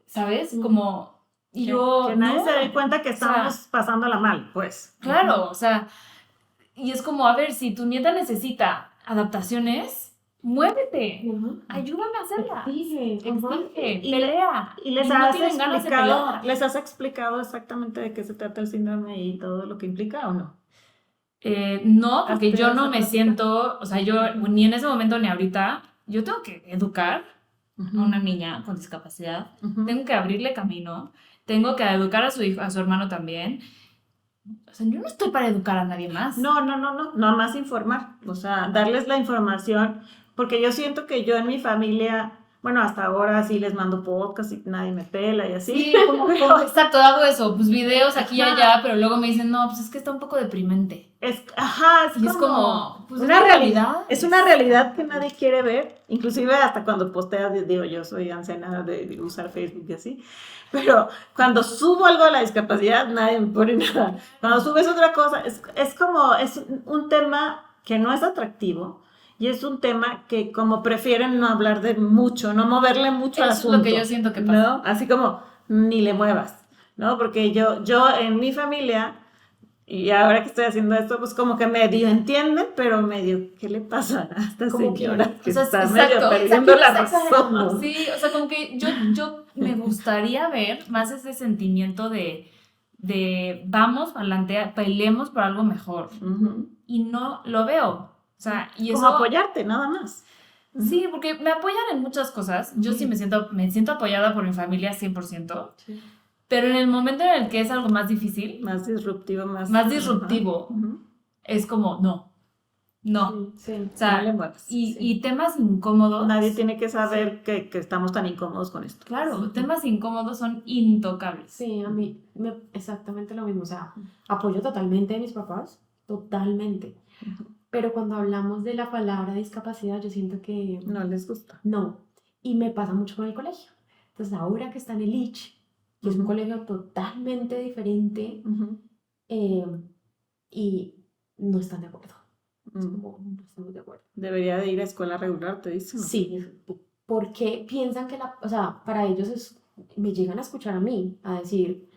¿sabes? Como, y yo, Que nadie no, se dé cuenta que estamos pasándola mal, pues. claro, o sea, y es como, a ver, si tu nieta necesita adaptaciones, muévete, Ujú. ayúdame a hacerlas. Exige. Exige, Y- pelea. Y les no has tienen ganas de explicado, pelear. exactamente de qué se trata el síndrome y todo lo que implica, ¿o no? No, porque ¿Has yo tenido no esa me plática? siento, o sea, yo ni en ese momento ni ahorita, yo tengo que educar a una niña con discapacidad, tengo que abrirle camino, tengo que educar a su hijo, a su hermano también. O sea, yo no estoy para educar a nadie más. No, más informar, o sea, darles la información, porque yo siento que yo en mi familia, bueno, hasta ahora sí les mando podcast y nadie me pela y así. Sí, como exacto, hago eso, pues videos aquí y allá, pero luego me dicen, no, pues es que está un poco deprimente. Es Y es como, pues una es la realidad. Es una realidad que nadie quiere ver, inclusive hasta cuando posteas, digo, yo soy anciana de usar Facebook y así, pero cuando subo algo de la discapacidad, nadie me pone nada. Cuando subes otra cosa, es como, es un tema que no es atractivo. Y es un tema que como prefieren no hablar de mucho, no moverle mucho al asunto. Eso es lo que yo siento que pasa. ¿No? Así como ni le muevas, ¿no? Porque yo en mi familia, y ahora que estoy haciendo esto, pues como que medio entienden, pero medio, ¿qué le pasa a esta Como señora que o sea, está exacto, medio perdiendo la está exagerando. razón? Sí, o sea, como que yo me gustaría ver más ese sentimiento de vamos, adelante, peleemos por algo mejor. Ujú. Y no lo veo. O sea, y Como eso... apoyarte, nada más. Sí, porque me apoyan en muchas cosas. Yo sí me siento apoyada por mi familia 100%. Sí. Pero en el momento en el que es algo más difícil, Más disruptivo, más... más disruptivo, Ujú. es como, no. Sí. O sea, No le muevas. y temas incómodos. Nadie tiene que saber que estamos tan incómodos con esto. Claro, temas incómodos son intocables. Sí, a mí exactamente lo mismo. O sea, apoyo totalmente a mis papás, totalmente. Pero cuando hablamos de la palabra discapacidad, yo siento que No les gusta. no. Y me pasa mucho con el colegio. Entonces, ahora que está en el ICH, que es un colegio totalmente diferente, Ujú. y no están de acuerdo. Es Mm. como, no estamos de acuerdo. Debería de ir a escuela regular, te dicen. Sí, porque piensan que o sea, para ellos me llegan a escuchar a mí, a decir,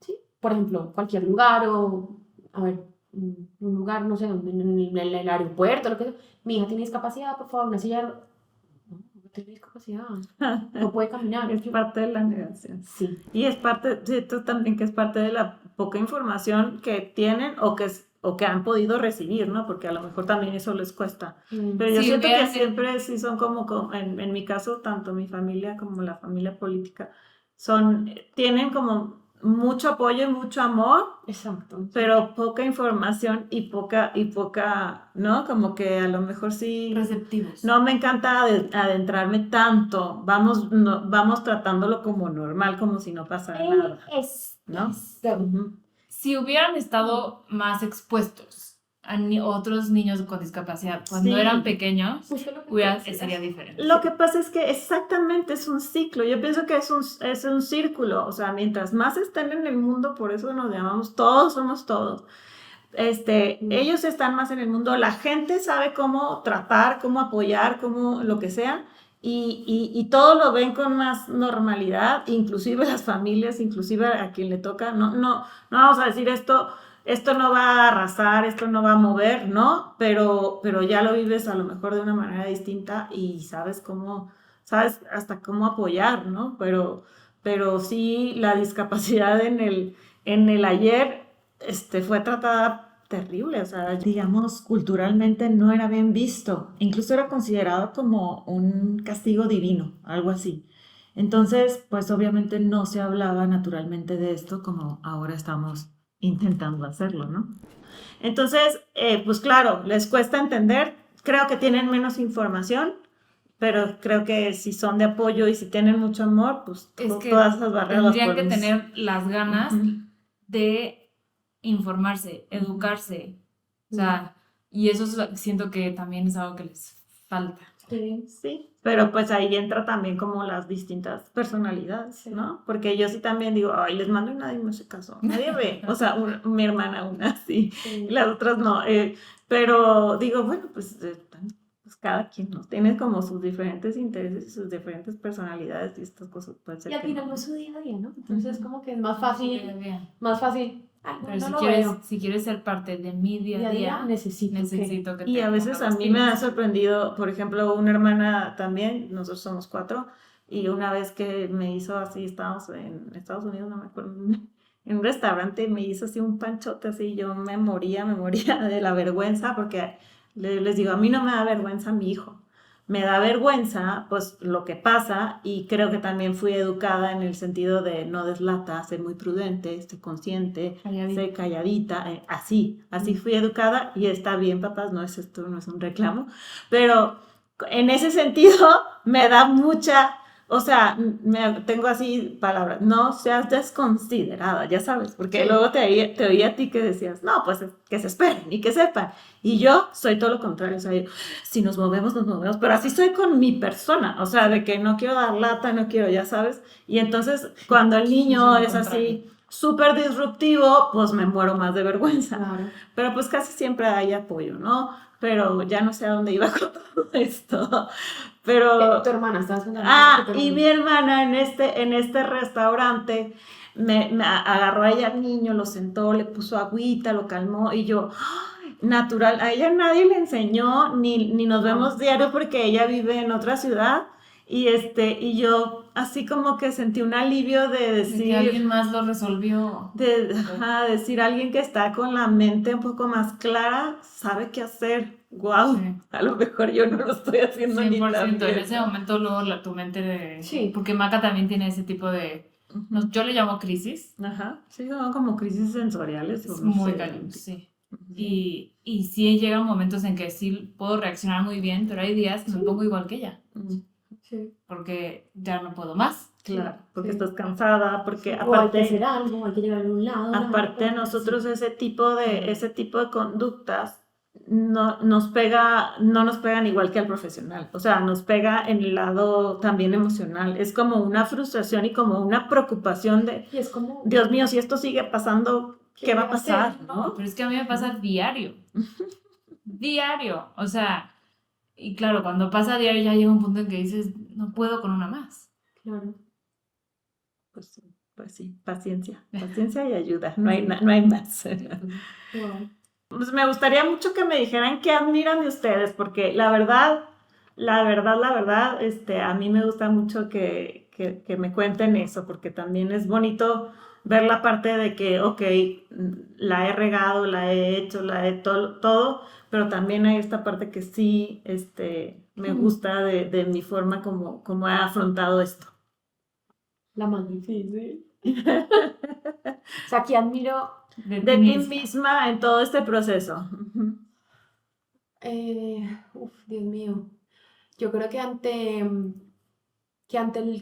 sí, por ejemplo, cualquier lugar o, a ver, un lugar, no sé, en el aeropuerto, lo que sea, mi hija tiene discapacidad, por favor, una silla, no tiene discapacidad, no puede caminar. Es parte de la negación. Sí. Y es parte, siento también que es parte de la poca información que tienen o que han podido recibir, ¿no? Porque a lo mejor también eso les cuesta. Pero yo Sí, siento que vean, siempre sí son como en mi caso, tanto mi familia como la familia política, tienen como mucho apoyo y mucho amor, Exacto. pero poca información y poca, ¿no? Como que a lo mejor sí... Receptivos. No me encanta adentrarme tanto, vamos tratándolo como normal, como si no pasara nada, ¿no? Ujú. Si hubieran estado más expuestos a otros niños con discapacidad cuando Sí. eran pequeños, Pues fue lo que sería diferente. Lo que pasa es que exactamente es un ciclo, yo pienso que es un círculo, o sea, mientras más estén en el mundo, por eso nos llamamos todos, somos todos. Ellos están más en el mundo, la gente sabe cómo tratar, cómo apoyar, cómo lo que sea, y todo lo ven con más normalidad, inclusive las familias, inclusive a quien le toca, no vamos a decir esto no va a arrasar, esto no va a mover, ¿no? Pero ya lo vives a lo mejor de una manera distinta y sabes hasta cómo apoyar, ¿no? Pero sí, la discapacidad en el ayer fue tratada terrible, o sea, digamos, culturalmente no era bien visto, incluso era considerado como un castigo divino, algo así. Entonces, pues obviamente no se hablaba naturalmente de esto como ahora estamos intentando hacerlo, ¿no? Entonces, pues claro, les cuesta entender, creo que tienen menos información, pero creo que si son de apoyo y si tienen mucho amor, pues Es que todas esas barreras tendrían que tener las ganas de informarse, educarse, o sea, y eso siento que también es algo que les falta. Sí, pero pues ahí entra también como las distintas personalidades, ¿no? Porque yo sí también digo, ay, les mando y nadie me hace caso, nadie ve, o sea, mi hermana una sí, y las otras no, pero digo, bueno, pues cada quien, ¿no? Tiene como sus diferentes intereses y sus diferentes personalidades y estas cosas pueden ser Y al que final no es su día a día, ¿no? Entonces como que es más fácil, ay, no, pero no lo veo. si quieres ser parte de mi día a día, necesito que Y te a veces ponga a las mí me ha pilas. sorprendido, por ejemplo, una hermana también, nosotros somos 4, y una vez que me hizo así, estábamos en Estados Unidos, no me acuerdo, en un restaurante, y me hizo así un panchote así, yo me moría de la vergüenza, porque les digo, a mí no me da vergüenza mi hijo, me da vergüenza pues lo que pasa, y creo que también fui educada en el sentido de no deslata, ser muy prudente, ser consciente, ser calladita, así fui educada, y está bien, papás, esto no es un reclamo, pero en ese sentido me da mucha, o sea, tengo así palabras, no seas desconsiderada, ya sabes, porque luego te oí a ti que decías, no, pues que se esperen y que sepan. Y yo soy todo lo contrario, o sea, yo, si nos movemos, pero así soy con mi persona, o sea, de que no quiero dar lata, no quiero, ya sabes. Y entonces, cuando el niño es así súper disruptivo, pues me muero más de vergüenza. Claro. Pero pues casi siempre hay apoyo, ¿no? Pero ya no sé a dónde iba con todo esto. Pero... Tu hermana, estabas contando. y mi hermana en este restaurante me agarró a ella al niño, lo sentó, le puso agüita, lo calmó y yo, ¡ay! Natural, a ella nadie le enseñó, ni nos vemos diario porque ella vive en otra ciudad y yo así como que sentí un alivio de decir... De que alguien más lo resolvió. Decir, alguien que está con la mente un poco más clara, sabe qué hacer. Wow, Sí. a lo mejor yo no lo estoy haciendo 100%, ni tan bien. en ese momento luego tu mente de... Sí. Porque Maca también tiene ese tipo de... yo le llamo crisis. Ajá, sí, son como crisis sensoriales. Es no muy sé. cañón, sí. Y sí llegan momentos en que sí puedo reaccionar muy bien, pero hay días que me pongo igual que ella. Sí. Porque ya no puedo más. Claro, porque Sí. estás cansada, porque O hay que aparte... hacer algo, hay que llegar a un lado. Aparte nosotros ese tipo de conductas no nos pegan igual que al profesional, o sea, nos pega en el lado también emocional, es como una frustración y como una preocupación de, Y es como... Dios mío, si esto sigue pasando, ¿qué va a pasar? ¿no? Pero es que a mí me pasa diario. Diario. O sea, y claro, cuando pasa diario ya llega un punto en que dices, no puedo con una más. Claro. Pues sí, paciencia y ayuda, no hay más. Wow. Pues me gustaría mucho que me dijeran qué admiran de ustedes, porque la verdad, a mí me gusta mucho que me cuenten eso, porque también es bonito ver la parte de que, ok, la he regado, la he hecho, todo, pero también hay esta parte que sí, me gusta de mi forma como he afrontado esto. La más difícil. O sea, aquí admiro... De ti misma en todo este proceso. Dios mío. Yo creo que ante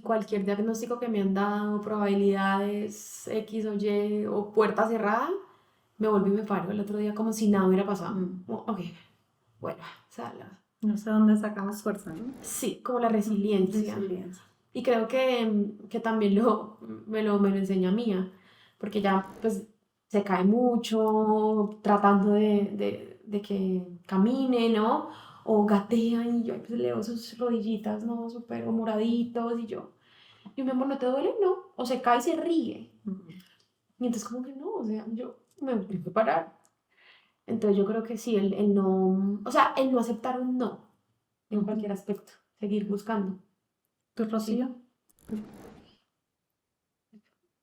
cualquier diagnóstico que me han dado, probabilidades X o Y o puerta cerrada, me volví y me paro el otro día como si nada hubiera pasado. Como, ok, bueno, No sé dónde sacamos fuerza, ¿no? sí, como la resiliencia. Y creo que también me lo enseña Mía, porque ya pues se cae mucho tratando de que camine, ¿no? O gatea y yo pues, le veo sus rodillitas, ¿no? Súper moraditos y yo, mi amor, ¿no te duele? No. O se cae y se ríe. Y entonces como que no, o sea, yo me voy a parar. Entonces yo creo que sí, el no, o sea, el no aceptar un no en cualquier aspecto, seguir buscando. ¿Tu Rocío?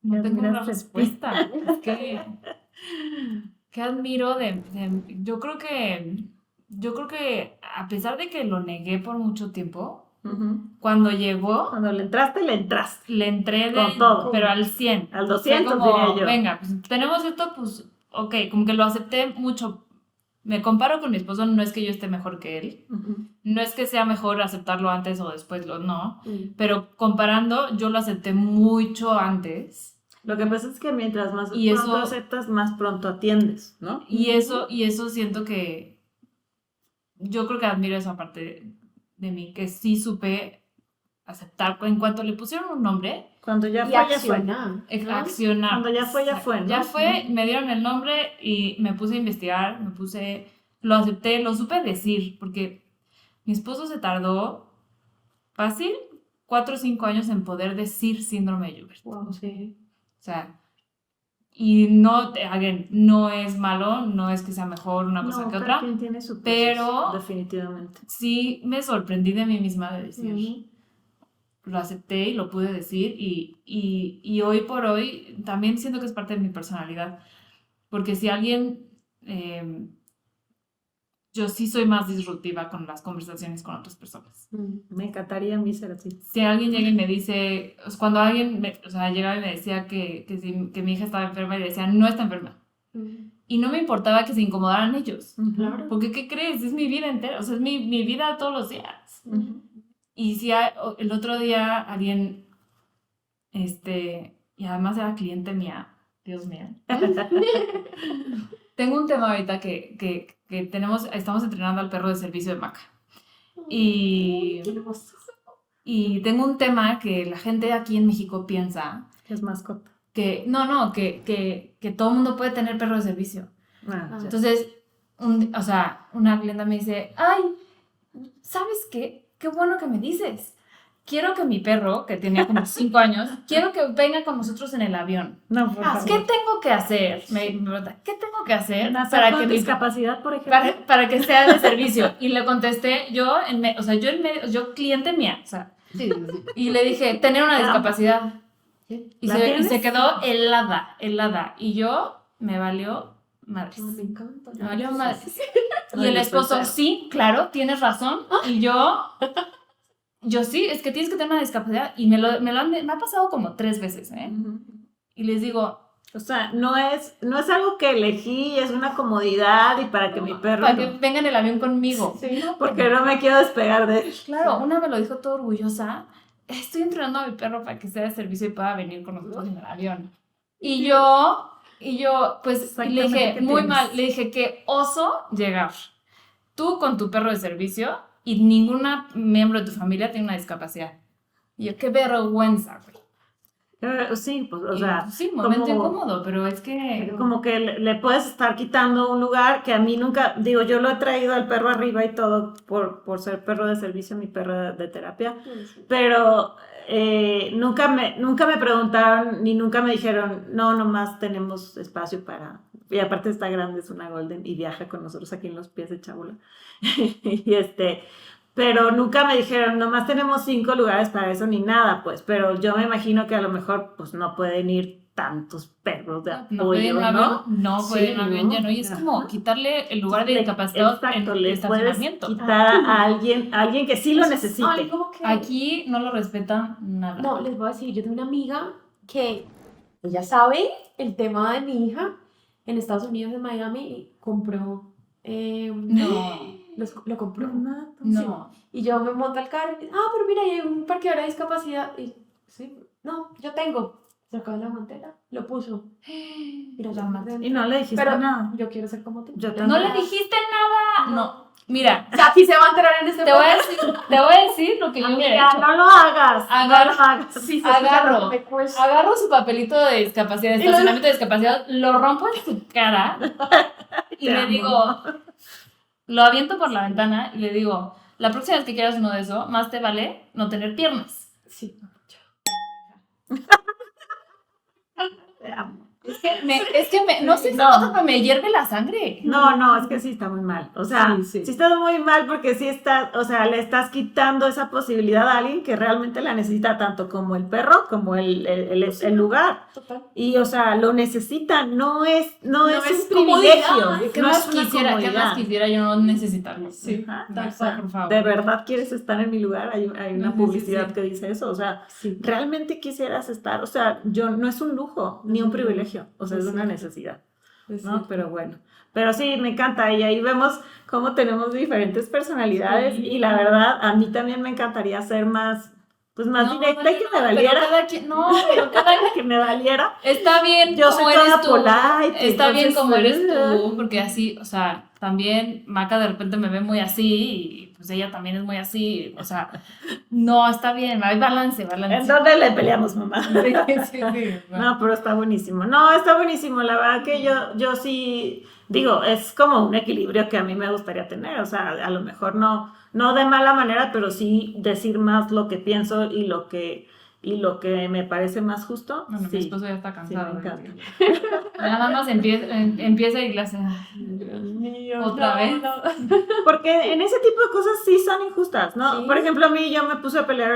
No tengo una admiraste? respuesta. Es que admiro yo creo que a pesar de que lo negué por mucho tiempo, cuando llegó, Cuando le entraste. le entré Con todo. pero al 100. Al 200 Fue como, diría yo. venga, pues tenemos esto, pues ok, como que lo acepté mucho. Me comparo con mi esposo, no es que yo esté mejor que él, no es que sea mejor aceptarlo antes o después, no, pero comparando, yo lo acepté mucho antes. Lo que pasa es que mientras más Y pronto eso- aceptas, más pronto atiendes, ¿no? Y eso siento que, yo creo que admiro esa parte de mí, que sí supe aceptar, en cuanto le pusieron un nombre, Cuando ya Y fue, ya fue. accionar. ¿no? accionar. Cuando ya fue, ya fue, ¿no? Ya fue, me dieron el nombre y me puse a investigar, lo acepté, lo supe decir, porque mi esposo se tardó fácil 4 o 5 años en poder decir síndrome de Joubert. Wow, sí. O sea, y no, again, no es malo, no es que sea mejor una cosa que cada otra, quien tiene su pero- proceso, definitivamente. sí me sorprendí de mí misma de decir, lo acepté y lo pude decir y hoy por hoy también siento que es parte de mi personalidad, porque si alguien, yo sí soy más disruptiva con las conversaciones con otras personas. Me encantaría a mí ser así. Si alguien llega y me dice, o sea, cuando alguien llegaba y me decía que mi hija estaba enferma y decía, no está enferma. y no me importaba que se incomodaran ellos. Claro. Porque, ¿qué crees? Es mi vida entera, o sea, es mi vida todos los días. Y si el otro día alguien, y además era cliente mía, Dios mío. Tengo un tema ahorita que estamos entrenando al perro de servicio de Maca. Y tengo un tema que la gente aquí en México piensa Es mascota. que todo el mundo puede tener perro de servicio. Ya. Entonces, una clienta me dice, ay, ¿sabes qué? Qué bueno que me dices. Quiero que mi perro, que tenía como 5 años, quiero que venga con nosotros en el avión. No, por favor. ¿Qué tengo que hacer? Me pregunta, ¿qué tengo que hacer Para con discapacidad, por ejemplo. para que sea de servicio? Y le contesté, yo cliente mía, o sea, y le dije, tener una discapacidad. Y se quedó helada. Y yo, me valió madres. Me encanta. Me valió madres. Y Ay, el esposo, pues, sí, claro, tienes razón. Y yo sí, es que tienes que tener una discapacidad. Y me ha pasado como 3 veces, ¿eh? Y les digo, O sea, no es algo que elegí, es una comodidad y para que mi perro... para que venga en el avión conmigo. Sí, no, Porque no me quiero despegar de él. Claro, una me lo dijo toda orgullosa. Estoy entrenando a mi perro para que sea de servicio y pueda venir con nosotros en el avión. Y yo, pues, le Exactamente, dije, ¿qué muy tienes? mal, le dije que oso llegar. Tú con tu perro de servicio y ninguna miembro de tu familia tiene una discapacidad. Y yo, qué vergüenza, güey. Sí, pues, o Y, sea... sí, momento como- incómodo, pero es que... Como que le puedes estar quitando un lugar que a mí nunca, digo, yo lo he traído al perro arriba y todo por ser perro de servicio, mi perro de terapia, pero nunca me preguntaron ni nunca me dijeron, no, nomás tenemos espacio para, y aparte está grande, es una golden y viaja con nosotros aquí en los pies de Chabula, pero nunca me dijeron, nomás tenemos 5 lugares para eso ni nada, pues, pero yo me imagino que a lo mejor, pues, no pueden ir tantos perros de apoyo, No puede ir en un avión, no Sí, puede ir en un avión ¿no? lleno. Y es como Ajá. quitarle el lugar de discapacitados Exacto, en el le puedes estacionamiento. quitar a alguien que sí lo necesite. Ay, ¿cómo que? Aquí no lo respetan nada. No, les voy a decir, yo tengo una amiga que ella sabe el tema de mi hija en Estados Unidos, en Miami, y compró. No. Lo compró. No. Y yo me monto al carro y digo, pero mira, hay un parqueadero de discapacidad. Y sí, no, yo tengo. Sacó de la guantera, lo puso. Mira, La madre. Y no le dijiste Pero nada. yo quiero ser como tú. Yo No también. le dijiste nada. No. Mira, O sea, aquí se va a enterar en este te voy podcast. a decir lo que yo hubiera Ya, hecho. no lo hagas. Agarra- no lo hagas. Sí, se Agarro. escucha, me cuesta. Agarro su papelito de discapacidad, de Y lo- estacionamiento de discapacidad, lo rompo en su cara y Te le amo. digo, lo aviento por la ventana y le digo, la próxima vez que quieras uno de eso, más te vale no tener piernas. Sí. Te amo. No sé si notas, pero me hierve la sangre. No, es que sí está muy mal. O sea, Sí. sí está muy mal porque sí está, o sea, le estás quitando esa posibilidad a alguien que realmente la necesita tanto como el perro como el lugar. Total. Y, o sea, lo necesita, no es es un comodidad. privilegio. ¿Qué no más es una quisiera? ¿Qué más comodidad. quisiera yo no necesitarlo? Sí. Ajá, Tal o sea, cual, por favor. ¿de verdad quieres estar en mi lugar? Hay una Sí, publicidad sí. que dice eso, o sea, Sí. realmente quisieras estar, o sea, no es un lujo, ni un privilegio, o sea, es una necesidad, ¿no? Pero bueno, pero sí, me encanta, y ahí vemos cómo tenemos diferentes personalidades, Sí. y la verdad, a mí también me encantaría ser más, pues más directa y que me pero valiera, cada quien, pero cada que me valiera. está bien Yo como soy eres toda tú. polite, Está bien entonces, como eres tú, porque así, o sea, también Maca de repente me ve muy así y pues ella también es muy así, o sea, no, está bien, hay balance. ¿En dónde le peleamos, mamá? Sí. No, pero está buenísimo. No, está buenísimo. La verdad que yo sí, digo, es como un equilibrio que a mí me gustaría tener. O sea, a lo mejor no de mala manera, pero sí decir más lo que pienso y lo que me parece más justo. Bueno, sí. mi esposo ya está Sí, cansado. me encanta. Nada más empieza y le hace, "Ay, Dios mío. ¿Otra vez? Porque en ese tipo de cosas sí son injustas, ¿no? Sí. Por ejemplo, a mí yo me puse a pelear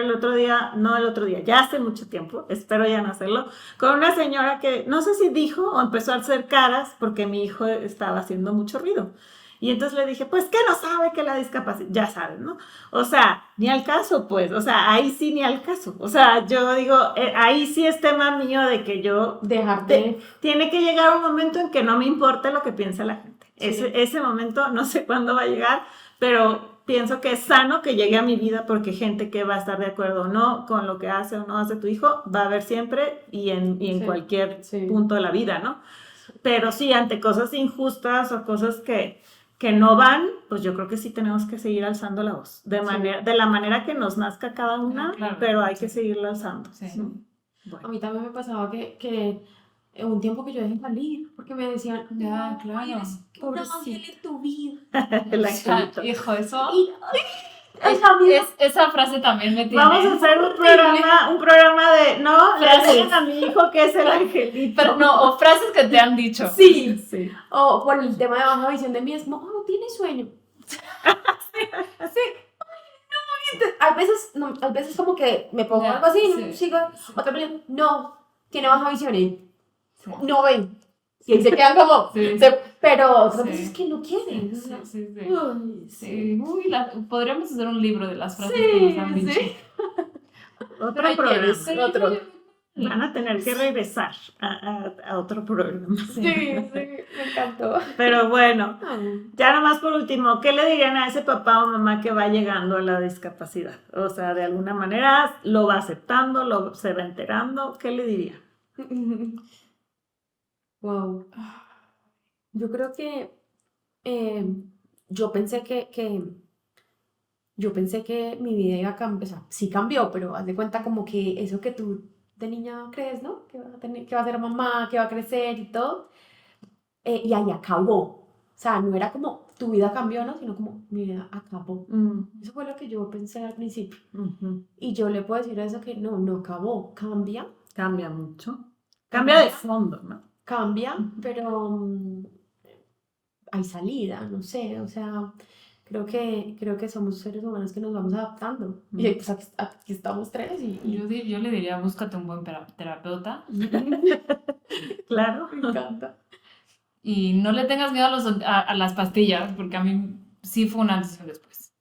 ya hace mucho tiempo, espero ya no hacerlo, con una señora que no sé si dijo o empezó a hacer caras porque mi hijo estaba haciendo mucho ruido. Y entonces le dije, pues, ¿qué no sabe que la discapacidad? Ya sabes, ¿no? O sea, ni al caso, pues, o sea, ahí sí ni al caso. O sea, yo digo, ahí sí es tema mío de que yo... Dejarte... Tiene que llegar un momento en que no me importe lo que piense la gente. Sí. Ese momento no sé cuándo va a llegar, pero pienso que es sano que llegue a mi vida porque gente que va a estar de acuerdo o no con lo que hace o no hace tu hijo, va a haber siempre y en Sí. cualquier Sí. punto de la vida, ¿no? Pero sí, ante cosas injustas o cosas que no van, pues yo creo que sí tenemos que seguir alzando la voz, de la manera que nos nazca cada una, Claro, pero hay que seguirla alzando. Sí. ¿no? A Bueno. mí también me pasaba que un tiempo que yo dejé salir, porque me decían, Ya, "No, claro. eres un Pobrecita. ángel en tu vida". El O sea, angelito. hijo, eso... Y, esa misma- esa frase también me tiene... Vamos a hacer un programa de, no, le Frases. enseñan a mi hijo que es el angelito. Pero no, o frases que te han dicho. Sí. Sí. O por el tema de baja visión de mí es como, oh, tiene sueño. Sí. A veces como que me pongo Ya, algo así, sí. sigo, otra persona, no, tiene baja visión y Sí. no ven. Y ahí se quedan como, Sí. pero otras Sí. veces que no quieren. Sí, sí, sí. Uy, Sí. Uy, podríamos hacer un libro de las frases Sí, que nos han dicho. sí. Otro Ahí programa. tienes. Pero Otro. yo- Van a tener que regresar a otro programa. Sí, sí, me encantó. Pero bueno, ya nomás por último, ¿qué le dirían a ese papá o mamá que va llegando a la discapacidad? O sea, de alguna manera lo va aceptando, se va enterando, ¿qué le diría? Wow. Yo creo que yo pensé que mi vida iba a cambiar, o sea, sí cambió, pero haz de cuenta como que eso que tú de niña crees, ¿no? Que que va a ser mamá, que va a crecer y todo, y ahí acabó. O sea, no era como tu vida cambió, ¿no? Sino como mi vida acabó. Eso fue lo que yo pensé al principio. Ujú. Y yo le puedo decir a eso que no acabó, cambia, Cambia mucho. Cambia de fondo, ¿no? pero hay salida, no sé, o sea, creo que somos seres humanos que nos vamos adaptando. Y pues aquí estamos tres Yo le diría, búscate un buen terapeuta Claro. me encanta. y no le tengas miedo a las pastillas, porque a mí sí fue una antes y un después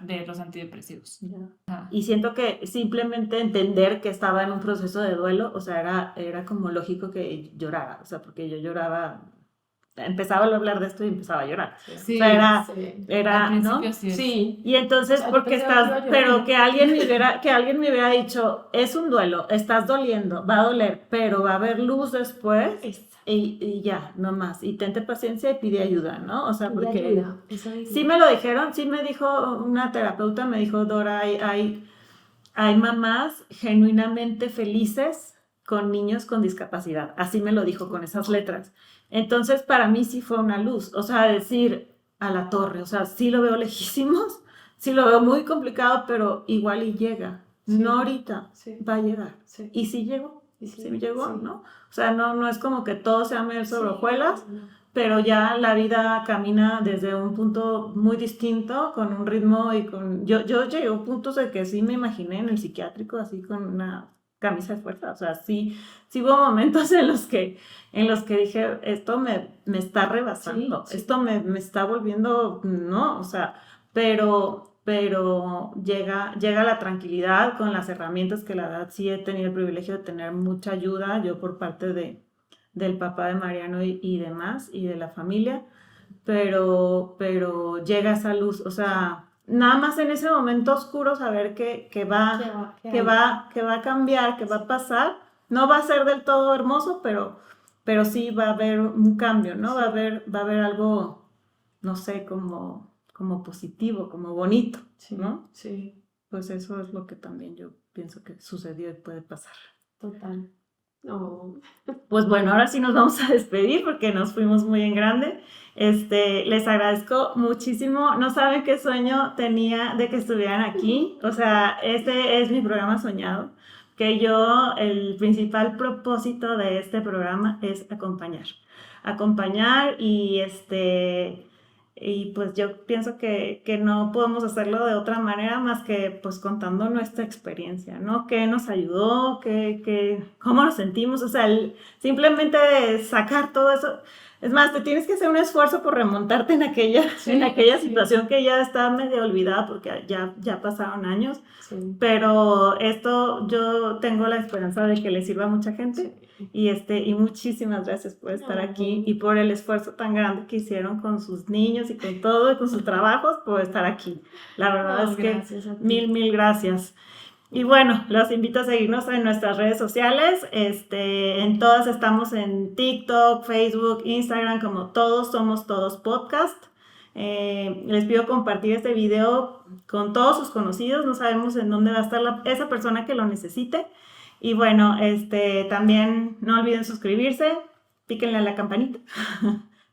de los antidepresivos. Ya. Ajá. Y siento que simplemente entender que estaba en un proceso de duelo, o sea, era como lógico que llorara, o sea, porque yo lloraba, empezaba a hablar de esto y empezaba a llorar. Sí, O sea, Sí. era, al principio ¿no? sí es. Sí. Y entonces, Yo porque pensaba que iba a llorar. pero que alguien me hubiera dicho, es un duelo, estás doliendo, va a doler, pero va a haber luz después. Y ya, no más. Y tente paciencia y pide ayuda, ¿no? O sea, Pide porque ayuda, eso digo. sí me lo dijeron, sí me dijo una terapeuta, me dijo, Dora, hay mamás genuinamente felices con niños con discapacidad. Así me lo dijo con esas letras. Entonces, para mí sí fue una luz. O sea, decir a la torre, o sea, sí lo veo lejísimos, sí lo veo muy complicado, pero igual y llega. Sí. No ahorita, Sí. va a llegar. Sí. Y sí llegó. Y Sí llegó, sí. ¿no? O sea, no es como que todo sea miel sobre Sí. hojuelas, pero ya la vida camina desde un punto muy distinto, con un ritmo y con... Yo llegué a puntos de que sí me imaginé en el psiquiátrico así con una camisa de fuerza, o sea, sí hubo momentos en los que dije, esto me está rebasando, Sí. esto me está volviendo, no, o sea, pero llega la tranquilidad con las herramientas que la verdad sí he tenido el privilegio de tener mucha ayuda, yo por parte del papá de Mariano y demás, y de la familia, pero llega esa luz, o sea, nada más en ese momento oscuro saber que va a cambiar, que va a pasar, no va a ser del todo hermoso, pero sí va a haber un cambio, ¿no? Sí. Va a haber algo, no sé, como positivo, como bonito, Sí. ¿no? Sí. Pues eso es lo que también yo pienso que sucedió y puede pasar. Total. No. Pues bueno, ahora sí nos vamos a despedir porque nos fuimos muy en grande. Les agradezco muchísimo. No saben qué sueño tenía de que estuvieran aquí. O sea, este es mi programa soñado. Que el principal propósito de este programa es acompañar. Acompañar y pues yo pienso que no podemos hacerlo de otra manera más que pues contando nuestra experiencia, ¿no? ¿Qué nos ayudó? ¿Cómo nos sentimos? O sea, simplemente sacar todo eso. Es más, te tienes que hacer un esfuerzo por remontarte en aquella situación que ya está medio olvidada porque ya pasaron años. Sí. Pero esto yo tengo la esperanza de que le sirva a mucha gente. Y muchísimas gracias por estar aquí y por el esfuerzo tan grande que hicieron con sus niños y con todo y con sus trabajos por estar aquí. La verdad es que mil gracias. Y bueno, los invito a seguirnos en nuestras redes sociales. En todas estamos en TikTok, Facebook, Instagram, como Todos Somos Todos Podcast. Les pido compartir este video con todos sus conocidos. No sabemos en dónde va a estar esa persona que lo necesite. Y bueno, también no olviden suscribirse, píquenle a la campanita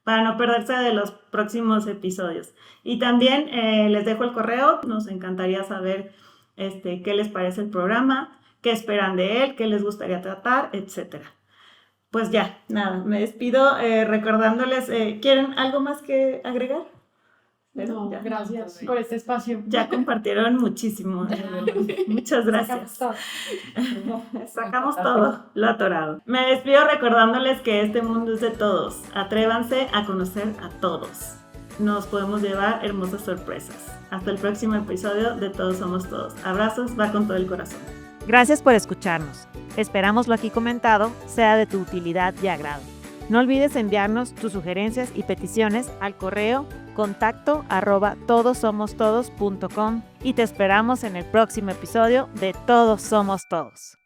para no perderse de los próximos episodios. Y también les dejo el correo, nos encantaría saber qué les parece el programa, qué esperan de él, qué les gustaría tratar, etc. Pues ya, nada, me despido recordándoles, ¿quieren algo más que agregar? No, gracias por este espacio. Ya compartieron muchísimo. Muchas gracias. Sacamos todo, lo atorado. Me despido recordándoles que este mundo es de todos. Atrévanse a conocer a todos. Nos podemos llevar hermosas sorpresas. Hasta el próximo episodio de Todos Somos Todos. Abrazos, va con todo el corazón. Gracias por escucharnos. Esperamos lo aquí comentado sea de tu utilidad y agrado. No olvides enviarnos tus sugerencias y peticiones al correo contacto@todosomostodos.com y te esperamos en el próximo episodio de Todos Somos Todos.